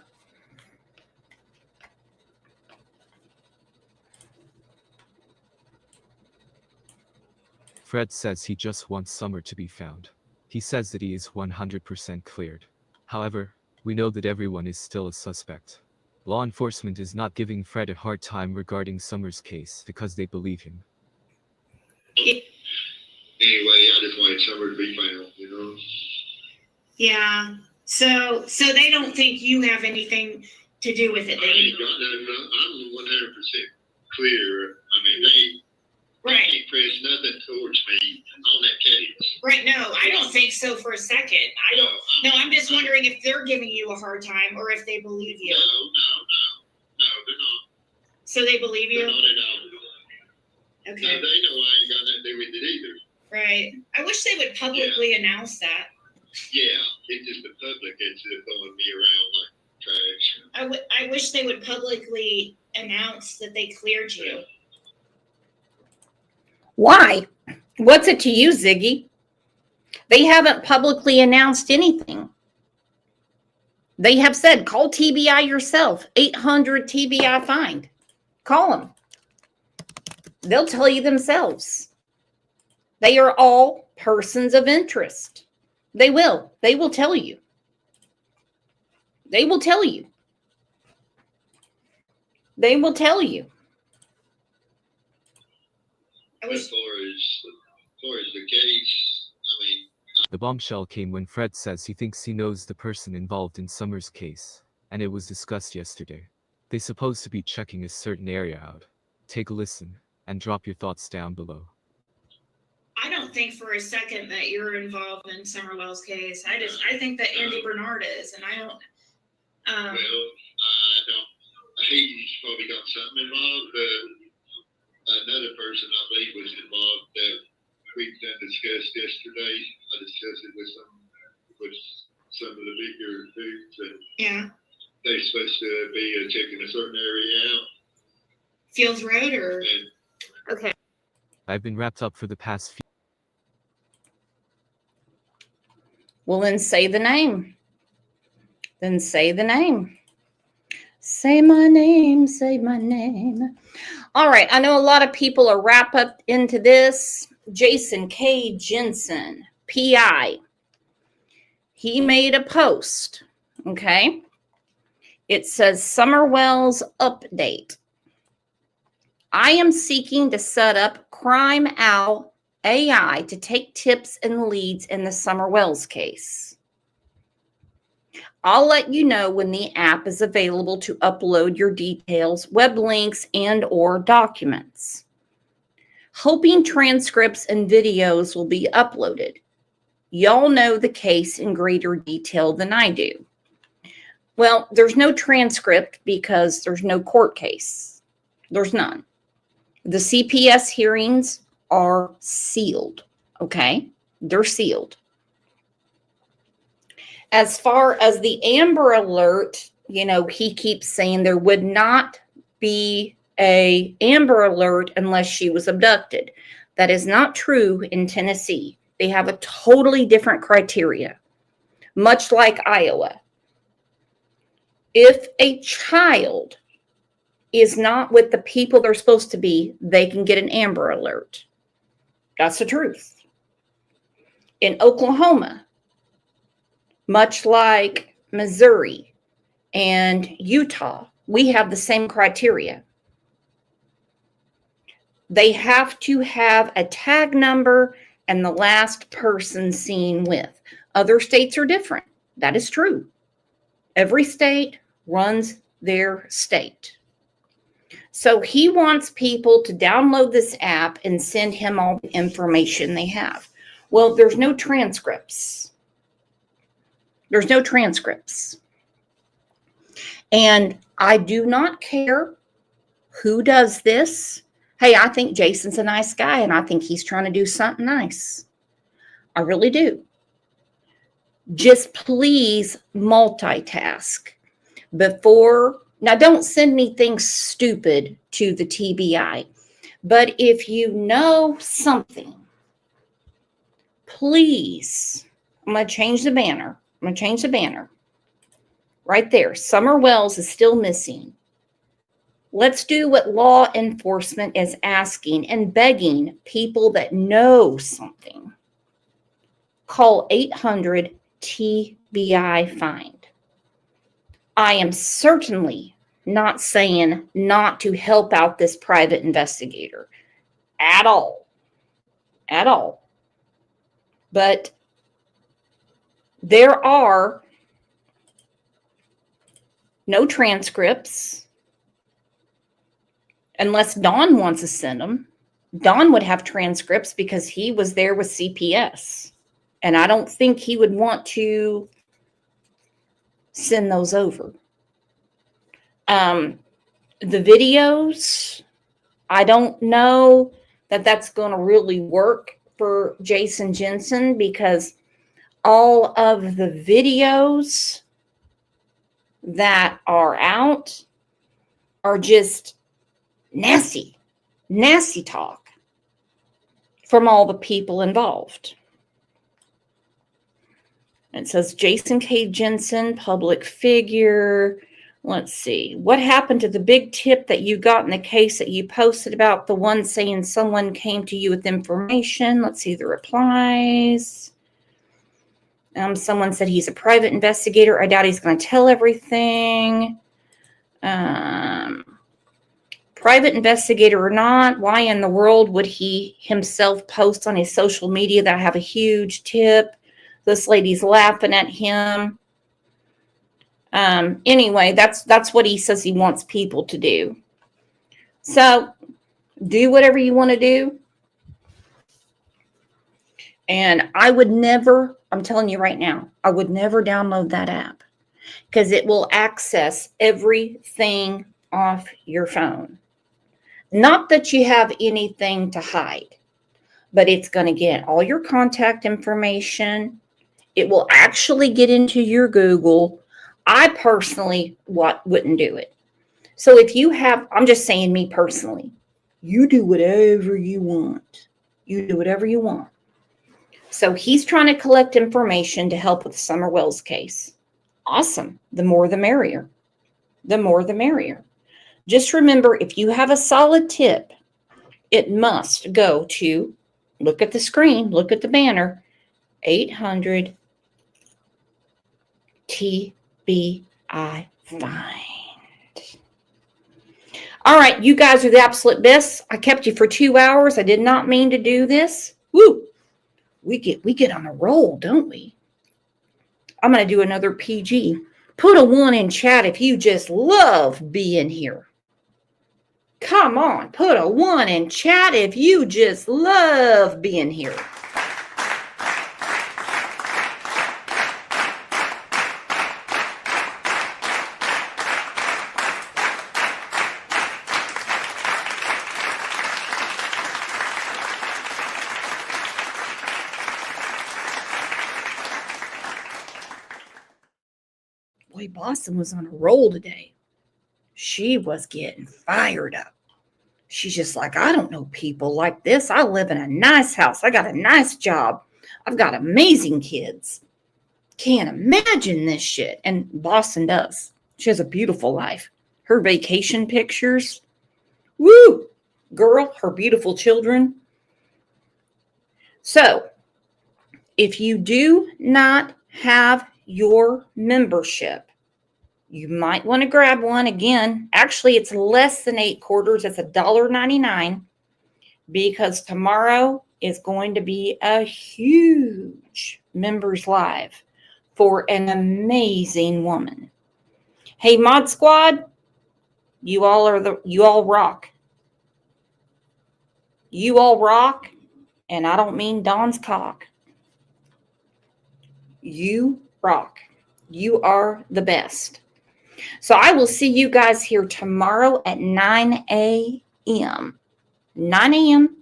Fred says he just wants Summer to be found. He says that he is 100% cleared. However, we know that everyone is still a suspect. Law enforcement is not giving Fred a hard time regarding Summer's case because they believe him. Anyway, I just wanted Summer to be found, you know? Yeah. So they don't think you have anything to do with it. I'm 100% clear. I mean, they ain't pressed nothing towards me on that case. Right. No, I don't think so for a second. I don't. No, I'm just wondering if they're giving you a hard time or if they believe you. No, they're not. So they believe you? They're not at all. Okay. No, they know I ain't got nothing to do with it either. Right. I wish they would publicly announce that. Yeah, it's just the public that's throwing me around like trash. I wish they would publicly announce that they cleared you. Why? What's it to you, Ziggy? They haven't publicly announced anything. They have said, call TBI yourself, 800 TBI find. Call them. They'll tell you themselves. They are all persons of interest. They will. They will tell you. They will tell you. They will tell you. As far as the case, I mean, The bombshell came when Fred says he thinks he knows the person involved in Summer's case, and it was discussed yesterday. They supposed to be checking a certain area out. Take a listen, and drop your thoughts down below. I don't think for a second that you're involved in Summerwell's case. I think that Andy Bernard is, and I don't. Well, I don't. He's probably got something involved. Another person I believe was involved that we discussed yesterday. I discussed it with some of the bigger dudes, and Yeah. they're supposed to be checking a certain area out. Fields Road or okay. I've been wrapped up for the past few. Well, then say the name. Then say the name. Say my name, say my name. All right, I know a lot of people are wrapped up into this. Jason K. Jensen, PI. He made a post, okay? It says Summerwell's update. I am seeking to set up Crime Owl AI to take tips and leads in the Summerwell's case. I'll let you know when the app is available to upload your details, web links, and/or documents. Hoping transcripts and videos will be uploaded. Y'all know the case in greater detail than I do. Well, there's no transcript because there's no court case. There's none. The CPS hearings are sealed, okay? They're sealed. As far as the Amber Alert, you know, he keeps saying there would not be a Amber Alert unless she was abducted. That is not true in Tennessee. They have a totally different criteria, much like Iowa. If a child is not with the people they're supposed to be, they can get an Amber Alert. That's the truth. In Oklahoma, much like Missouri and Utah, we have the same criteria. They have to have a tag number and the last person seen with. Other states are different. That is true. Every state runs their state. So he wants people to download this app and send him all the information they have. Well, there's no transcripts. There's no transcripts. And I do not care who does this. Hey, I think Jason's a nice guy, and I think he's trying to do something nice. I really do. Just please multitask before. Now, don't send anything stupid to the TBI. But if you know something, please, I'm going to change the banner. I'm going to change the banner. Right there. Summer Wells is still missing. Let's do what law enforcement is asking and begging people that know something. Call 800 TBI Find. I am certainly not saying not to help out this private investigator at all. At all. But there are no transcripts unless Don wants to send them. Don would have transcripts because he was there with CPS. And I don't think he would want to send those over. The videos, I don't know that that's going to really work for Jason Jensen because all of the videos that are out are just nasty talk from all the people involved. It says Jason K. Jensen, public figure. Let's see. What happened to the big tip that you got in the case that you posted about the one saying someone came to you with information? Let's see the replies. Someone said he's a private investigator. I doubt he's going to tell everything. private investigator or not, why in the world would he himself post on his social media that I have a huge tip? This lady's laughing at him. Anyway, that's what he says he wants people to do. So do whatever you want to do. And I would never, I'm telling you right now, I would never download that app because it will access everything off your phone. Not that you have anything to hide, but it's going to get all your contact information. It will actually get into your Google. I personally wouldn't do it. So if you have, I'm just saying me personally, you do whatever you want. You do whatever you want. So he's trying to collect information to help with the Summer Wells case. Awesome. The more the merrier. The more the merrier. Just remember, if you have a solid tip, it must go to, look at the screen, look at the banner, 800 TBI Find. All right, you guys are the absolute best. I kept you for 2 hours. I did not mean to do this. Woo! We get on a roll, don't we? I'm going to do another PG. Put a 1 in chat if you just love being here. Come on, put a 1 in chat if you just love being here. Boy, Boston was on a roll today. She was getting fired up. She's just like, I don't know people like this. I live in a nice house. I got a nice job. I've got amazing kids. Can't imagine this shit. And Boston does. She has a beautiful life. Her vacation pictures. Woo! Girl, her beautiful children. So, if you do not have your membership, you might want to grab one. Again, actually, it's less than 8 quarters. It's $1.99 because tomorrow is going to be a huge members live for an amazing woman. Hey, Mod Squad, you all rock. You all rock, and I don't mean Don's cock. You rock. You are the best. So I will see you guys here tomorrow at 9 a.m. 9 a.m.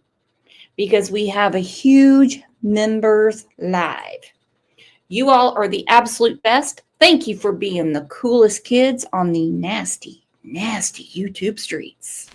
because we have a huge members live. You all are the absolute best. Thank you for being the coolest kids on the nasty, nasty YouTube streets.